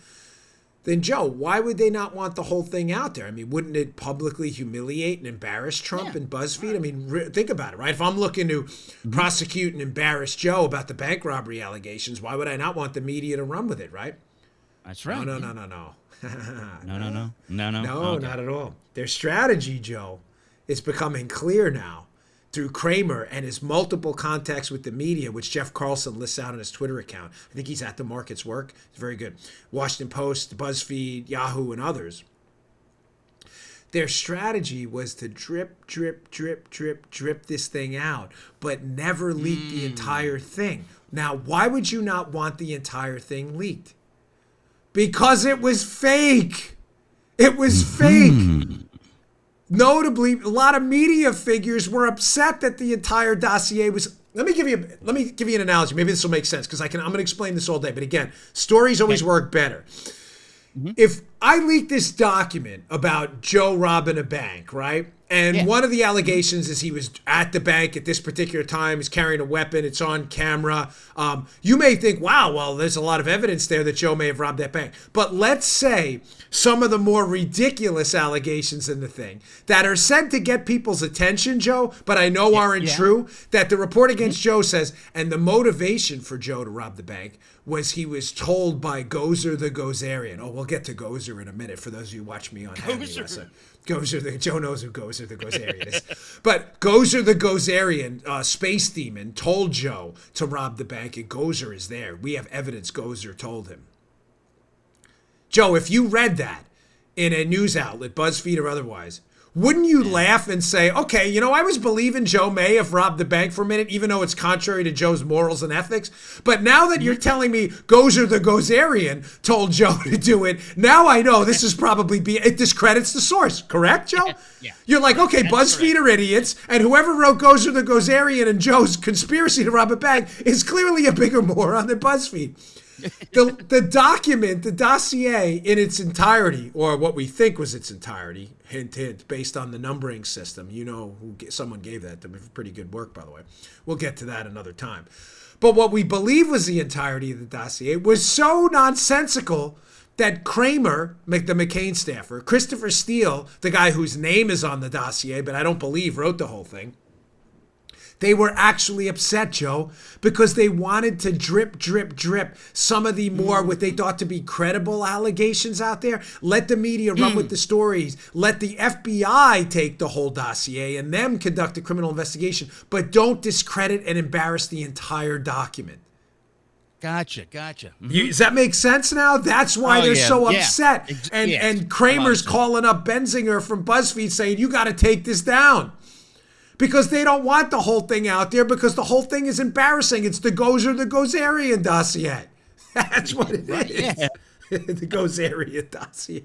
then, Joe, why would they not want the whole thing out there? I mean, wouldn't it publicly humiliate and embarrass Trump and BuzzFeed? I mean, think about it, right? If I'm looking to prosecute and embarrass Joe about the bank robbery allegations, why would I not want the media to run with it, right? That's right. No. No, Okay. Not at all. Their strategy, Joe, is becoming clear now through Kramer and his multiple contacts with the media, which Jeff Carlson lists out on his Twitter account. I think he's at The Market's Work. It's very good. Washington Post, BuzzFeed, Yahoo, and others. Their strategy was to drip this thing out, but never leak the entire thing. Now, why would you not want the entire thing leaked? Because it was fake. It was fake. Notably, a lot of media figures were upset that the entire dossier was. Let me give you an analogy. Maybe this will make sense because I'm going to explain this all day. But again, stories always work better. If I leak this document about Joe robbing a bank, right? And one of the allegations is he was at the bank at this particular time. He's carrying a weapon. It's on camera. You may think, wow, well, there's a lot of evidence there that Joe may have robbed that bank. But let's say some of the more ridiculous allegations in the thing that are said to get people's attention, Joe, but I know aren't true, that the report against Joe says, and the motivation for Joe to rob the bank was he was told by Gozer the Gozerian. Oh, we'll get to Gozer in a minute for those of you who watch me on Gozer, Joe knows who Gozer the Gozerian is. But Gozer the Gozerian, space demon, told Joe to rob the bank, and Gozer is there. We have evidence Gozer told him. Joe, if you read that in a news outlet, BuzzFeed or otherwise, wouldn't you laugh and say, okay, I was believing Joe may have robbed the bank for a minute, even though it's contrary to Joe's morals and ethics. But now that you're telling me Gozer the Gozerian told Joe to do it, now I know this is probably it discredits the source. Correct, Joe? Yeah. You're like, okay, BuzzFeed are idiots, and whoever wrote Gozer the Gozerian and Joe's conspiracy to rob a bank is clearly a bigger moron than BuzzFeed. The document, the dossier in its entirety, or what we think was its entirety, hint, hint, based on the numbering system. Someone gave that to me. Pretty good work, by the way. We'll get to that another time. But what we believe was the entirety of the dossier was so nonsensical that Kramer, the McCain staffer, Christopher Steele, the guy whose name is on the dossier, but I don't believe wrote the whole thing, They were actually upset, Joe, because they wanted to drip some of the more what they thought to be credible allegations out there. Let the media run with the stories. Let the FBI take the whole dossier and them conduct a criminal investigation. But don't discredit and embarrass the entire document. Gotcha. Mm-hmm. Does that make sense now? That's why they're so upset. And Kramer's calling up Benzinger from BuzzFeed saying, you got to take this down. Because they don't want the whole thing out there because the whole thing is embarrassing. It's the Gozer, the Gozerian dossier. That's what it is. Yeah. The Gozerian dossier.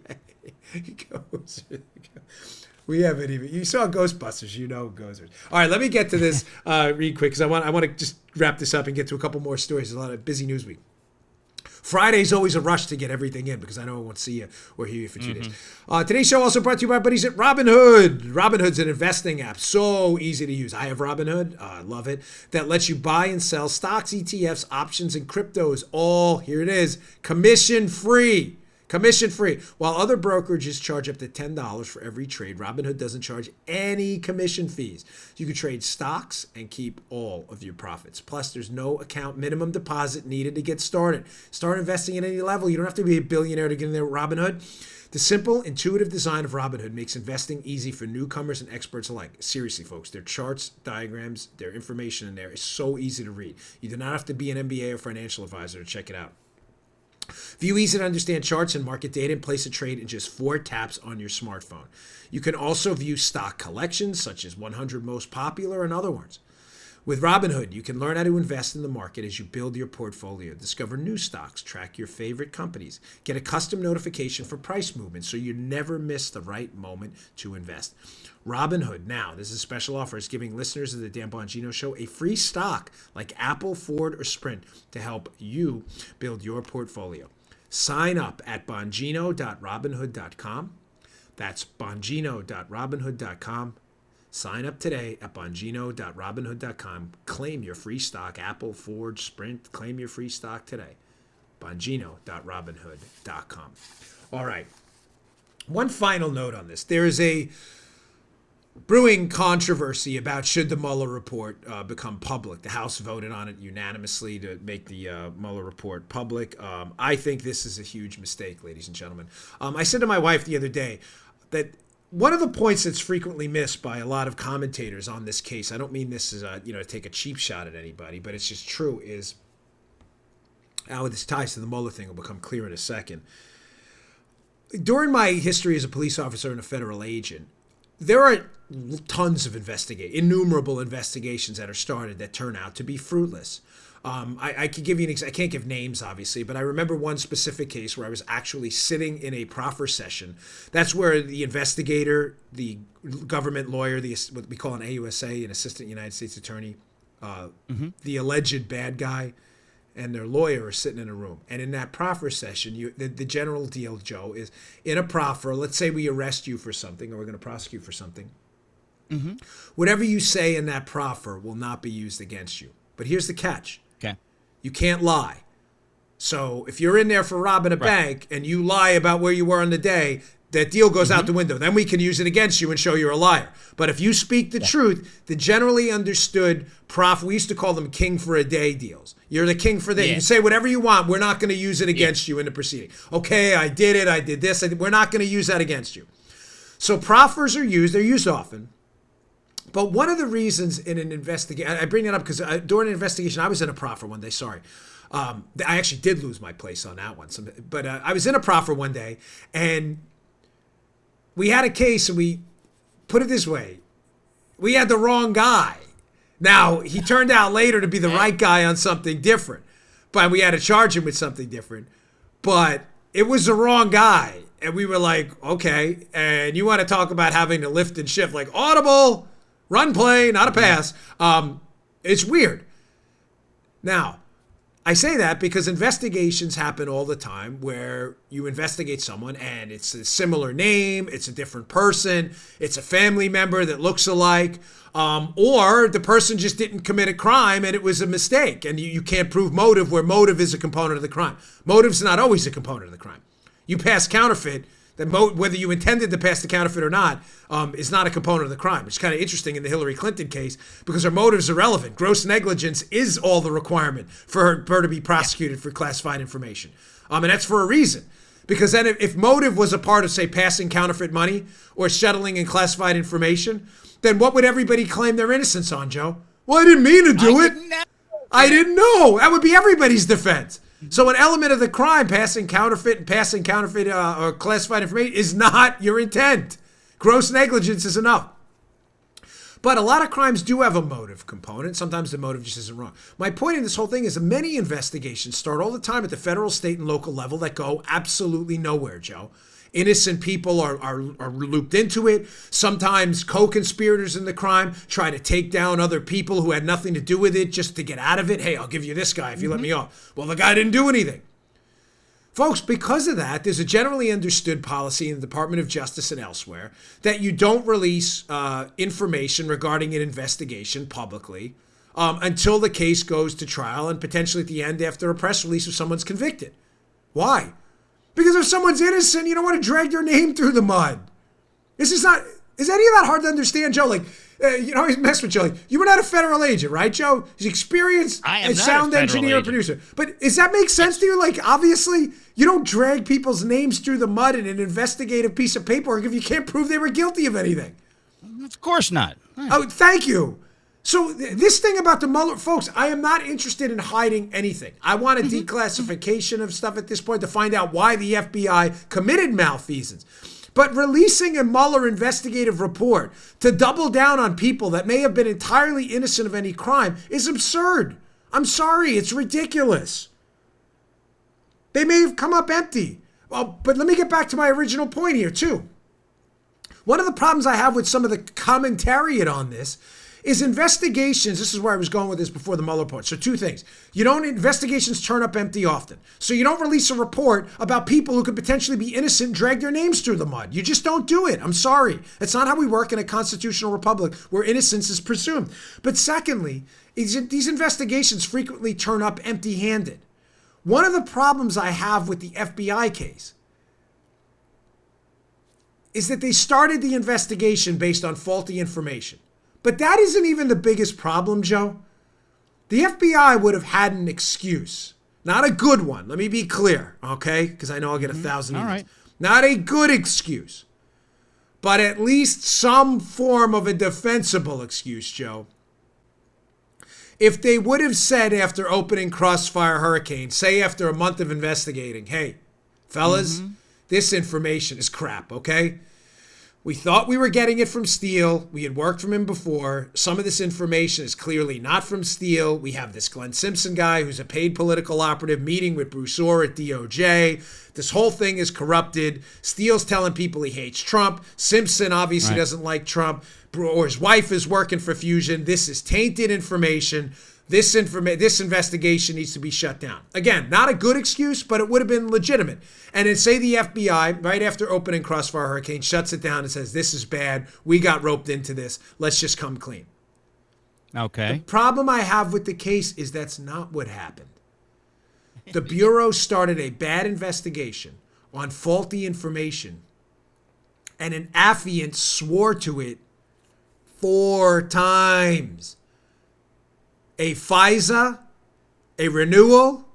We haven't even. You saw Ghostbusters, you know Gozers. All right, let me get to this real quick because I want to just wrap this up and get to a couple more stories. There's a lot of busy news week. Friday's always a rush to get everything in because I know I won't see you or hear you for 2 days. Today's show also brought to you by our buddies at Robinhood. Robinhood's an investing app, so easy to use. I have Robinhood, I love it, that lets you buy and sell stocks, ETFs, options, and cryptos, all, here it is, commission-free. Commission-free. While other brokerages charge up to $10 for every trade, Robinhood doesn't charge any commission fees. You can trade stocks and keep all of your profits. Plus, there's no account minimum deposit needed to get started. Start investing at any level. You don't have to be a billionaire to get in there with Robinhood. The simple, intuitive design of Robinhood makes investing easy for newcomers and experts alike. Seriously, folks, their charts, diagrams, their information in there is so easy to read. You do not have to be an MBA or financial advisor to check it out. View easy to understand charts and market data and place a trade in just 4 taps on your smartphone. You can also view stock collections such as 100 most popular and other ones. With Robinhood, you can learn how to invest in the market as you build your portfolio, discover new stocks, track your favorite companies, get a custom notification for price movement so you never miss the right moment to invest. Robinhood, now, this is a special offer, is giving listeners of the Dan Bongino Show a free stock like Apple, Ford, or Sprint to help you build your portfolio. Sign up at bongino.robinhood.com. That's bongino.robinhood.com. Sign up today at bongino.robinhood.com. Claim your free stock, Apple, Ford, Sprint. Claim your free stock today. bongino.robinhood.com. All right. One final note on this. There is a brewing controversy about should the Mueller report become public. The House voted on it unanimously to make the Mueller report public. I think this is a huge mistake, ladies and gentlemen. I said to my wife the other day that one of the points that's frequently missed by a lot of commentators on this case, I don't mean this as to take a cheap shot at anybody, but it's just true, is how this ties to the Mueller thing will become clear in a second. During my history as a police officer and a federal agent, there are tons of innumerable investigations that are started that turn out to be fruitless. I could give you I can't give names, obviously, but I remember one specific case where I was actually sitting in a proffer session. That's where the investigator, the government lawyer, what we call an AUSA, an assistant United States attorney, the alleged bad guy, and their lawyer are sitting in a room. And in that proffer session, the general deal, Joe, is in a proffer, let's say we arrest you for something or we're going to prosecute for something. Whatever you say in that proffer will not be used against you. But here's the catch. Okay. You can't lie. So if you're in there for robbing a bank and you lie about where you were on the day, that deal goes out the window. Then we can use it against you and show you're a liar. But if you speak the truth, the generally understood we used to call them king for a day deals. You're the king for the day. You can say whatever you want. We're not going to use it against you in the proceeding. Okay, I did it. I did this. We're not going to use that against you. So proffers are used. They're used often. But one of the reasons in an investigation, I bring that up because during an investigation, I was in a proffer one day. Sorry. I actually did lose my place on that one. But I was in a proffer one day, and we had a case, and we put it this way. We had the wrong guy. Now, he turned out later to be the right guy on something different. But we had to charge him with something different. But it was the wrong guy. And we were like, okay. And you want to talk about having to lift and shift, like audible, run play, not a pass. It's weird. Now, I say that because investigations happen all the time where you investigate someone and it's a similar name, it's a different person, it's a family member that looks alike, or the person just didn't commit a crime and it was a mistake and you can't prove motive where motive is a component of the crime. Motive's not always a component of the crime. You pass counterfeit, Whether you intended to pass the counterfeit or not is not a component of the crime. It's kind of interesting in the Hillary Clinton case because her motives are relevant. Gross negligence is all the requirement for her to be prosecuted for classified information. And that's for a reason. Because then if motive was a part of, say, passing counterfeit money or settling in classified information, then what would everybody claim their innocence on, Joe? Well, I didn't mean to do it. I didn't know. That would be everybody's defense. So an element of the crime, passing counterfeit or classified information, is not your intent. Gross negligence is enough. But a lot of crimes do have a motive component. Sometimes the motive just isn't wrong. My point in this whole thing is that many investigations start all the time at the federal, state, and local level that go absolutely nowhere, Joe. Innocent people are looped into it. Sometimes co-conspirators in the crime try to take down other people who had nothing to do with it just to get out of it. Hey, I'll give you this guy if you let me off. Well, the guy didn't do anything. Folks, because of that, there's a generally understood policy in the Department of Justice and elsewhere that you don't release information regarding an investigation publicly until the case goes to trial and potentially at the end after a press release if someone's convicted. Why? Because if someone's innocent, you don't want to drag their name through the mud. Is any of that hard to understand, Joe? Like, I always mess with Joe. Like, you were not a federal agent, right, Joe? He's experienced as sound engineer and producer. But does that make sense to you? Like, obviously, you don't drag people's names through the mud in an investigative piece of paperwork if you can't prove they were guilty of anything. Of course not. Oh, thank you. So this thing about the Mueller, folks, I am not interested in hiding anything. I want a declassification of stuff at this point to find out why the FBI committed malfeasance. But releasing a Mueller investigative report to double down on people that may have been entirely innocent of any crime is absurd. I'm sorry, it's ridiculous. They may have come up empty. Well, but let me get back to my original point here, too. One of the problems I have with some of the commentariat on this is investigations. This is where I was going with this before the Mueller report. So two things. Investigations turn up empty often. So you don't release a report about people who could potentially be innocent and drag their names through the mud. You just don't do it. I'm sorry. That's not how we work in a constitutional republic where innocence is presumed. But secondly, these investigations frequently turn up empty-handed. One of the problems I have with the FBI case is that they started the investigation based on faulty information. But that isn't even the biggest problem, Joe. The FBI would have had an excuse. Not a good one. Let me be clear, okay? Because I know I'll get 1,000 emails. All right. Not a good excuse. But at least some form of a defensible excuse, Joe. If they would have said after opening Crossfire Hurricane, say after a month of investigating, hey, fellas, this information is crap, okay? We thought we were getting it from Steele. We had worked from him before. Some of this information is clearly not from Steele. We have this Glenn Simpson guy who's a paid political operative meeting with Bruce Orr at DOJ. This whole thing is corrupted. Steele's telling people he hates Trump. Simpson obviously doesn't like Trump. Or his wife is working for Fusion. This is tainted information. This investigation needs to be shut down. Again, not a good excuse, but it would have been legitimate. And then say the FBI, right after opening Crossfire Hurricane, shuts it down and says, this is bad. We got roped into this. Let's just come clean. Okay. The problem I have with the case is that's not what happened. The Bureau started a bad investigation on faulty information, and an affiant swore to it 4 times. A FISA, a renewal,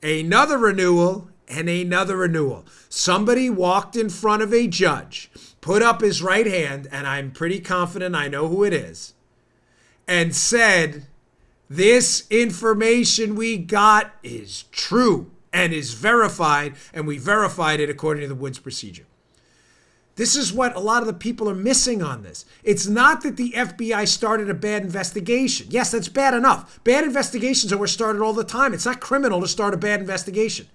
another renewal, and another renewal. Somebody walked in front of a judge, put up his right hand, and I'm pretty confident I know who it is, and said, this information we got is true and is verified, and we verified it according to the Woods procedure. This is what a lot of the people are missing on this. It's not that the FBI started a bad investigation. Yes, that's bad enough. Bad investigations are started all the time. It's not criminal to start a bad investigation.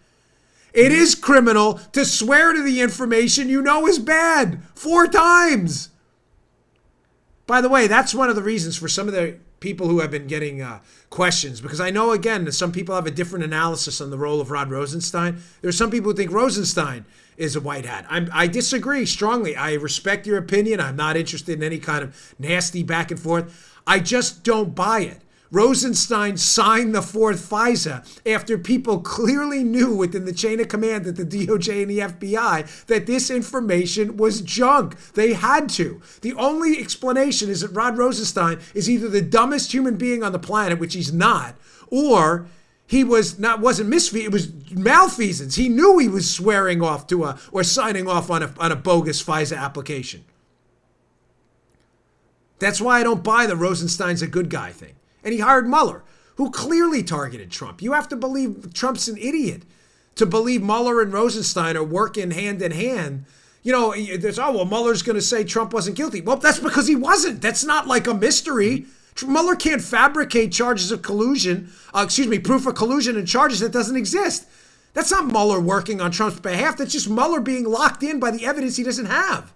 It is criminal to swear to the information you know is bad 4 times. By the way, that's one of the reasons for some of the people who have been getting questions, because I know, again, that some people have a different analysis on the role of Rod Rosenstein. There are some people who think Rosenstein is a white hat. I disagree strongly. I respect your opinion. I'm not interested in any kind of nasty back and forth. I just don't buy it. Rosenstein signed the fourth FISA after people clearly knew within the chain of command at the DOJ and the FBI that this information was junk. They had to. The only explanation is that Rod Rosenstein is either the dumbest human being on the planet, which he's not, or he wasn't misfeasance, it was malfeasance. He knew he was swearing off to or signing off on a bogus FISA application. That's why I don't buy the Rosenstein's a good guy thing. And he hired Mueller, who clearly targeted Trump. You have to believe Trump's an idiot to believe Mueller and Rosenstein are working hand in hand. You know, there's, Mueller's going to say Trump wasn't guilty. Well, that's because he wasn't. That's not like a mystery. Mueller can't fabricate charges of collusion, proof of collusion and charges that doesn't exist. That's not Mueller working on Trump's behalf. That's just Mueller being locked in by the evidence he doesn't have.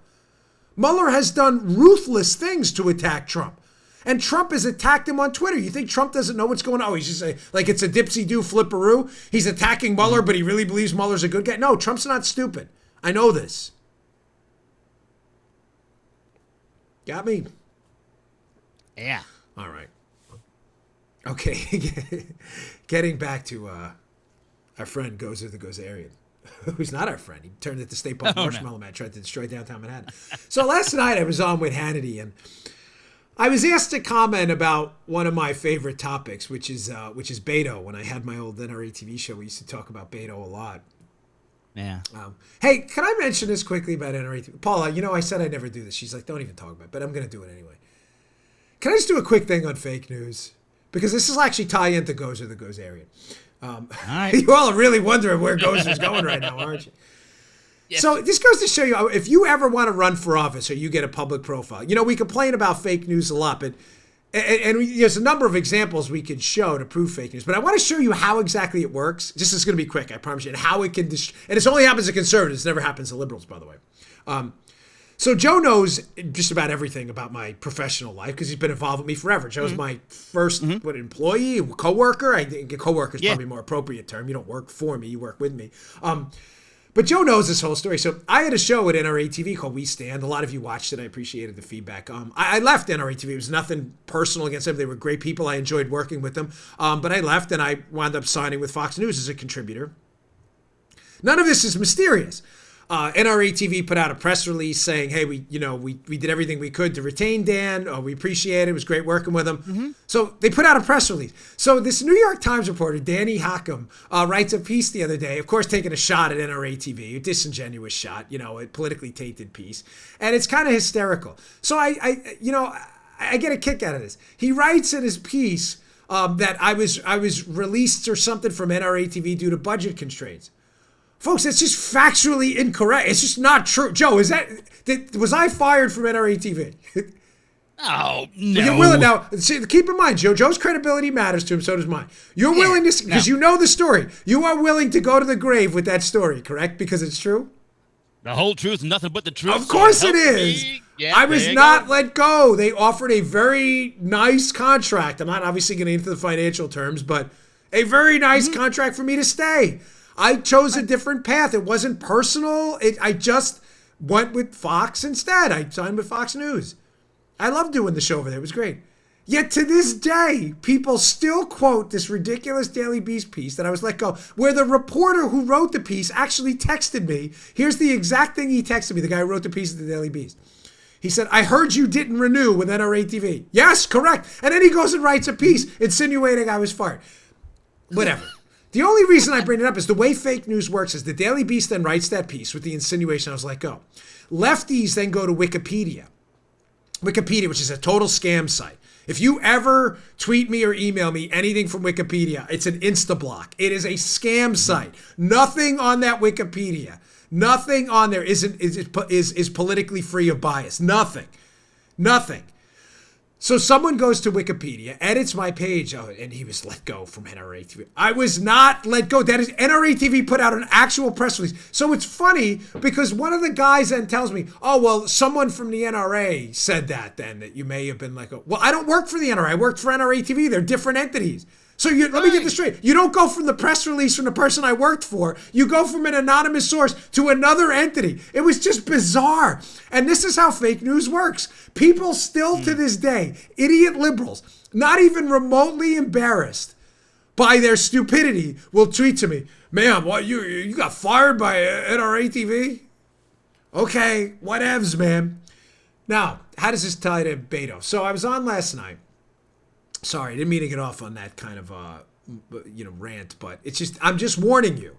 Mueller has done ruthless things to attack Trump. And Trump has attacked him on Twitter. You think Trump doesn't know what's going on? Oh, he's just like it's a dipsy-do flipperoo. He's attacking Mueller, but he really believes Mueller's a good guy. No, Trump's not stupid. I know this. Got me? Yeah. All right. Okay. Getting back to our friend Gozer the Gozerian, who's not our friend. He turned into State Park Marshmallow Man, tried to destroy downtown Manhattan. So last night I was on with Hannity, and I was asked to comment about one of my favorite topics, which is Beto. When I had my old NRA TV show, we used to talk about Beto a lot. Yeah. Hey, can I mention this quickly about NRA TV? Paula, you know I said I'd never do this. She's like, don't even talk about it, but I'm going to do it anyway. Can I just do a quick thing on fake news? Because this is actually tie into Gozer the Gozerian. All right. You all are really wondering where Gozer's going right now, aren't you? Yes. So this goes to show you, if you ever want to run for office or you get a public profile, you know, we complain about fake news a lot, but there's a number of examples we could show to prove fake news. But I want to show you how exactly it works. This is going to be quick, I promise you, and how it can, and this only happens to conservatives, it never happens to liberals, by the way. So Joe knows just about everything about my professional life because he's been involved with me forever. Joe's my first employee, coworker. I think coworker is probably a more appropriate term. You don't work for me, you work with me. But Joe knows this whole story. So I had a show at NRA TV called We Stand. A lot of you watched it. I appreciated the feedback. I left NRA TV. It was nothing personal against them. They were great people. I enjoyed working with them. But I left and I wound up signing with Fox News as a contributor. None of this is mysterious. NRA TV put out a press release saying, hey, we did everything we could to retain Dan. We appreciate it. It was great working with him. Mm-hmm. So they put out a press release. So this New York Times reporter, Danny Hockham, writes a piece the other day, of course, taking a shot at NRA TV, a disingenuous shot, a politically tainted piece. And it's kind of hysterical. So I get a kick out of this. He writes in his piece that I was released or something from NRA TV due to budget constraints. Folks, that's just factually incorrect. It's just not true. Joe, was I fired from NRA TV? Oh, no. You're willing now. See, keep in mind, Joe's credibility matters to him, so does mine. You're willing to, because you know the story. You are willing to go to the grave with that story, correct? Because it's true? The whole truth and nothing but the truth. Of course it is. Yeah, I was not let go. They offered a very nice contract. I'm not obviously getting into the financial terms, but a very nice contract for me to stay. I chose a different path. It wasn't personal. I just went with Fox instead. I signed with Fox News. I loved doing the show over there. It was great. Yet to this day, people still quote this ridiculous Daily Beast piece that I was let go, where the reporter who wrote the piece actually texted me. Here's the exact thing he texted me, the guy who wrote the piece at the Daily Beast. He said, I heard you didn't renew with NRA TV. Yes, correct. And then he goes and writes a piece insinuating I was fired. Whatever. The only reason I bring it up is the way fake news works is the Daily Beast then writes that piece with the insinuation I was let go. Lefties then go to Wikipedia. Wikipedia, which is a total scam site. If you ever tweet me or email me anything from Wikipedia, it's an insta-block. It is a scam site. Nothing on that Wikipedia, nothing on there is politically free of bias. Nothing. So someone goes to Wikipedia, edits my page, and he was let go from NRA TV. I was not let go. That is, NRA TV put out an actual press release. So it's funny because one of the guys then tells me, oh, well, someone from the NRA said that you may have been let go. Well, I don't work for the NRA. I worked for NRA TV. They're different entities. So let me get this straight. You don't go from the press release from the person I worked for. You go from an anonymous source to another entity. It was just bizarre. And this is how fake news works. People still to this day, idiot liberals, not even remotely embarrassed by their stupidity, will tweet to me, "Ma'am, what, you got fired by NRA TV?" Okay, whatevs, man. Now, how does this tie to Beto? So I was on last night. Sorry, I didn't mean to get off on that kind of rant, but I'm just warning you.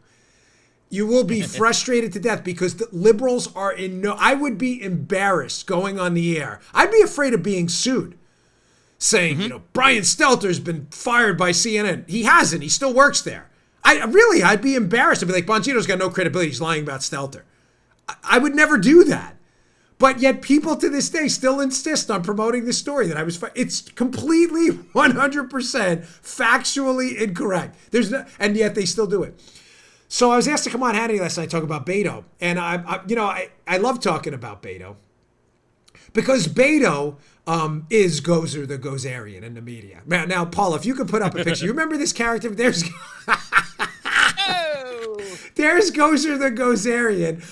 You will be frustrated to death because the liberals are I would be embarrassed going on the air. I'd be afraid of being sued. Saying, Brian Stelter's been fired by CNN. He hasn't. He still works there. I'd be embarrassed. I'd be like, Bongino's got no credibility. He's lying about Stelter. I would never do that. But yet people to this day still insist on promoting this story that I was. It's completely 100% factually incorrect. And yet they still do it. So I was asked to come on Hannity last night to talk about Beto, and I love talking about Beto because Beto is Gozer the Gozerian in the media. Now, Paul, if you could put up a picture, you remember this character? There's Gozer the Gozerian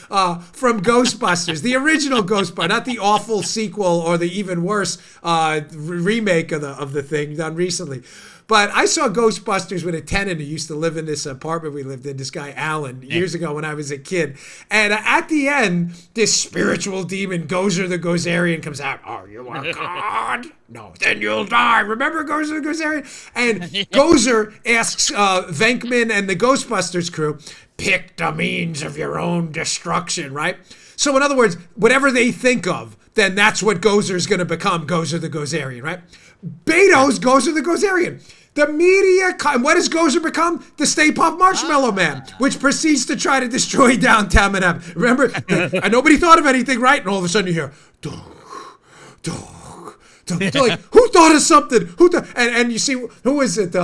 from Ghostbusters, the original Ghostbusters, not the awful sequel or the even worse remake of the thing done recently. But I saw Ghostbusters with a tenant who used to live in this apartment we lived in, this guy Alan, years ago when I was a kid. And at the end, this spiritual demon, Gozer the Gozerian, comes out. "Oh, you are God? No, then you'll die. Remember Gozer the Gozerian?" And Gozer asks Venkman and the Ghostbusters crew, "Pick the means of your own destruction," right? So in other words, whatever they think of, then that's what Gozer's going to become, Gozer the Gozerian, right? Beto's Gozer the Gozerian. The media, what does Gozer become? The Stay Puft Marshmallow Man, which proceeds to try to destroy downtown Manhattan. Remember, and nobody thought of anything, right? And all of a sudden you hear, dog. Like, who thought of something? And you see, who is it?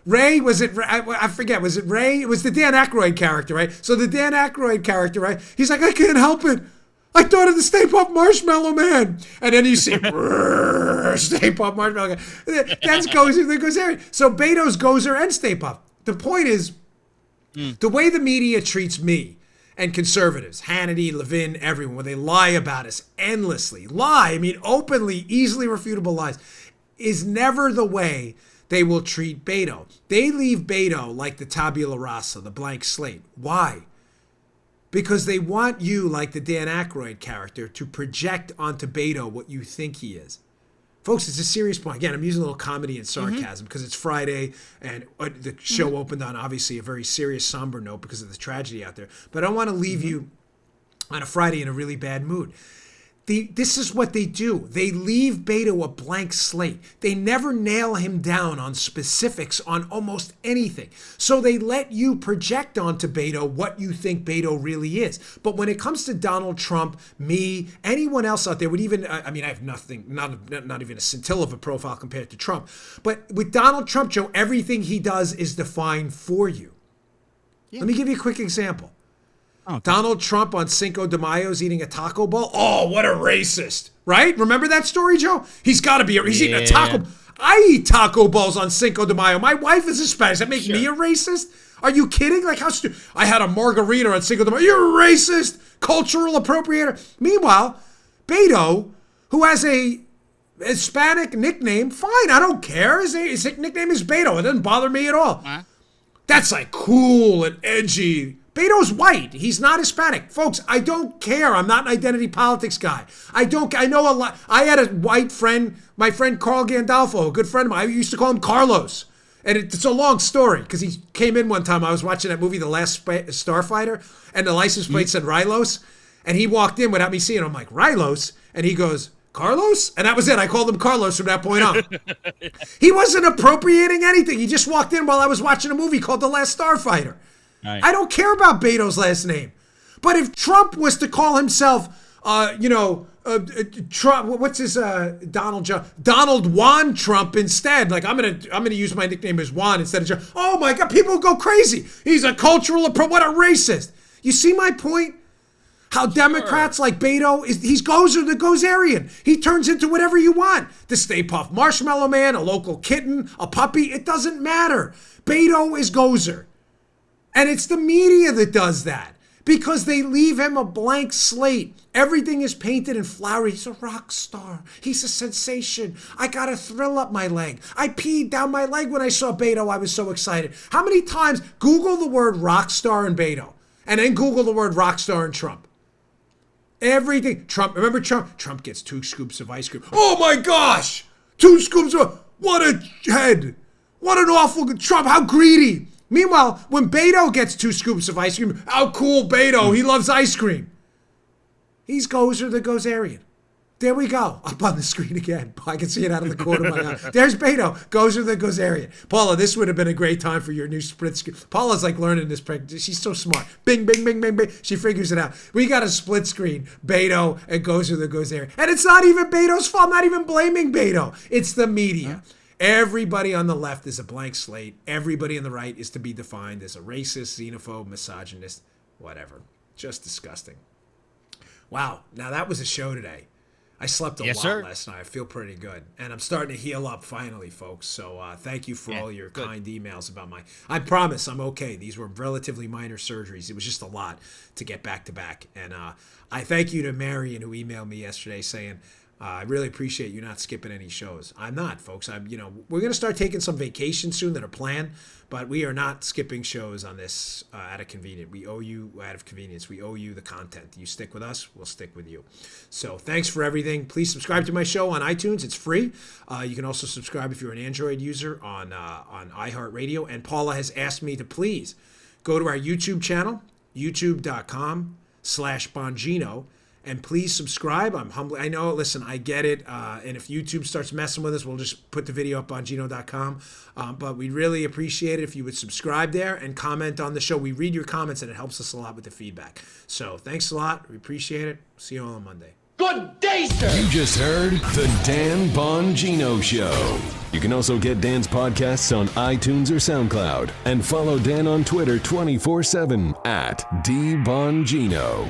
Ray, was it? I forget. Was it Ray? It was the Dan Aykroyd character, right? So the Dan Aykroyd character, right? He's like, "I can't help it. I thought of the Stay Puft Marshmallow Man." And then you see Stay Puft Marshmallow Man. That's Gozer the Gozerian. So Beto's Gozer and Stay Puft. The point is, the way the media treats me and conservatives, Hannity, Levin, everyone, when they lie about us endlessly, openly, easily refutable lies, is never the way they will treat Beto. They leave Beto like the tabula rasa, the blank slate. Why? Because they want you, like the Dan Aykroyd character, to project onto Beto what you think he is. Folks, it's a serious point. Again, I'm using a little comedy and sarcasm because it's Friday and the show opened on obviously a very serious, somber note because of the tragedy out there. But I don't want to leave you on a Friday in a really bad mood. This is what they do. They leave Beto a blank slate. They never nail him down on specifics on almost anything. So they let you project onto Beto what you think Beto really is. But when it comes to Donald Trump, me, anyone else out there would even, I have nothing, not even a scintilla of a profile compared to Trump. But with Donald Trump, Joe, everything he does is defined for you. Yeah. Let me give you a quick example. Okay. Donald Trump on Cinco de Mayo's eating a taco ball. Oh, what a racist, right? Remember that story, Joe? He's got to be, he's eating a taco. I eat taco balls on Cinco de Mayo. My wife is Hispanic. Does that make me a racist? Are you kidding? Like, how stupid? I had a margarita on Cinco de Mayo. You're a racist, cultural appropriator. Meanwhile, Beto, who has a Hispanic nickname, fine, I don't care. His nickname is Beto. It doesn't bother me at all. Huh? That's like cool and edgy. Beto's white. He's not Hispanic. Folks, I don't care. I'm not an identity politics guy. I know a lot. I had a white friend, my friend Carl Gandolfo, a good friend of mine. I used to call him Carlos. And it's a long story because he came in one time. I was watching that movie, The Last Starfighter, and the license plate said Rylos. And he walked in without me seeing him. I'm like, Rylos? And he goes, Carlos? And that was it. I called him Carlos from that point on. He wasn't appropriating anything. He just walked in while I was watching a movie called The Last Starfighter. Right. I don't care about Beto's last name. But if Trump was to call himself, Trump, what's his Donald Juan Trump instead? Like I'm gonna use my nickname as Juan instead of John. Oh my God, people go crazy. He's a cultural what a racist. You see my point? How Democrats like Beto, he's Gozer the Gozerian. He turns into whatever you want. The Stay Puft Marshmallow Man, a local kitten, a puppy, it doesn't matter. Beto is Gozer. And it's the media that does that because they leave him a blank slate. Everything is painted in flowery. He's a rock star. He's a sensation. I got a thrill up my leg. I peed down my leg when I saw Beto. I was so excited. How many times Google the word rock star and Beto and then Google the word rock star and Trump? Everything. Trump, remember Trump? Trump gets 2 scoops of ice cream. Oh my gosh! 2 scoops of, what a head. What an awful, Trump, how greedy. Meanwhile, when Beto gets 2 scoops of ice cream, how cool Beto, he loves ice cream. He's Gozer the Gozerian. There we go, up on the screen again. I can see it out of the corner of my eye. There's Beto, Gozer the Gozerian. Paula, this would have been a great time for your new split screen. Paula's like learning this. She's so smart. Bing, bing, bing, bing, bing. She figures it out. We got a split screen, Beto and Gozer the Gozerian. And it's not even Beto's fault. I'm not even blaming Beto. It's the media. Everybody on the left is a blank slate. Everybody on the right is to be defined as a racist, xenophobe, misogynist, whatever. Just disgusting. Wow. Now that was a show today. I slept a lot last night. I feel pretty good. And I'm starting to heal up finally, folks. So thank you for all your kind emails about I promise I'm okay. These were relatively minor surgeries. It was just a lot to get back to back. And I thank you to Marion who emailed me yesterday saying, I really appreciate you not skipping any shows. I'm not, folks. We're going to start taking some vacations soon that are planned, but we are not skipping shows on this out of convenience. We owe you out of convenience. We owe you the content. You stick with us, we'll stick with you. So thanks for everything. Please subscribe to my show on iTunes. It's free. You can also subscribe if you're an Android user on iHeartRadio. And Paula has asked me to please go to our YouTube channel, youtube.com/Bongino. And please subscribe. I'm humble. I know, listen, I get it. And if YouTube starts messing with us, we'll just put the video up on Bongino.com. But we'd really appreciate it if you would subscribe there and comment on the show. We read your comments and it helps us a lot with the feedback. So thanks a lot. We appreciate it. See you all on Monday. Good day, sir. You just heard The Dan Bongino Show. You can also get Dan's podcasts on iTunes or SoundCloud. And follow Dan on Twitter 24/7 @DBongino.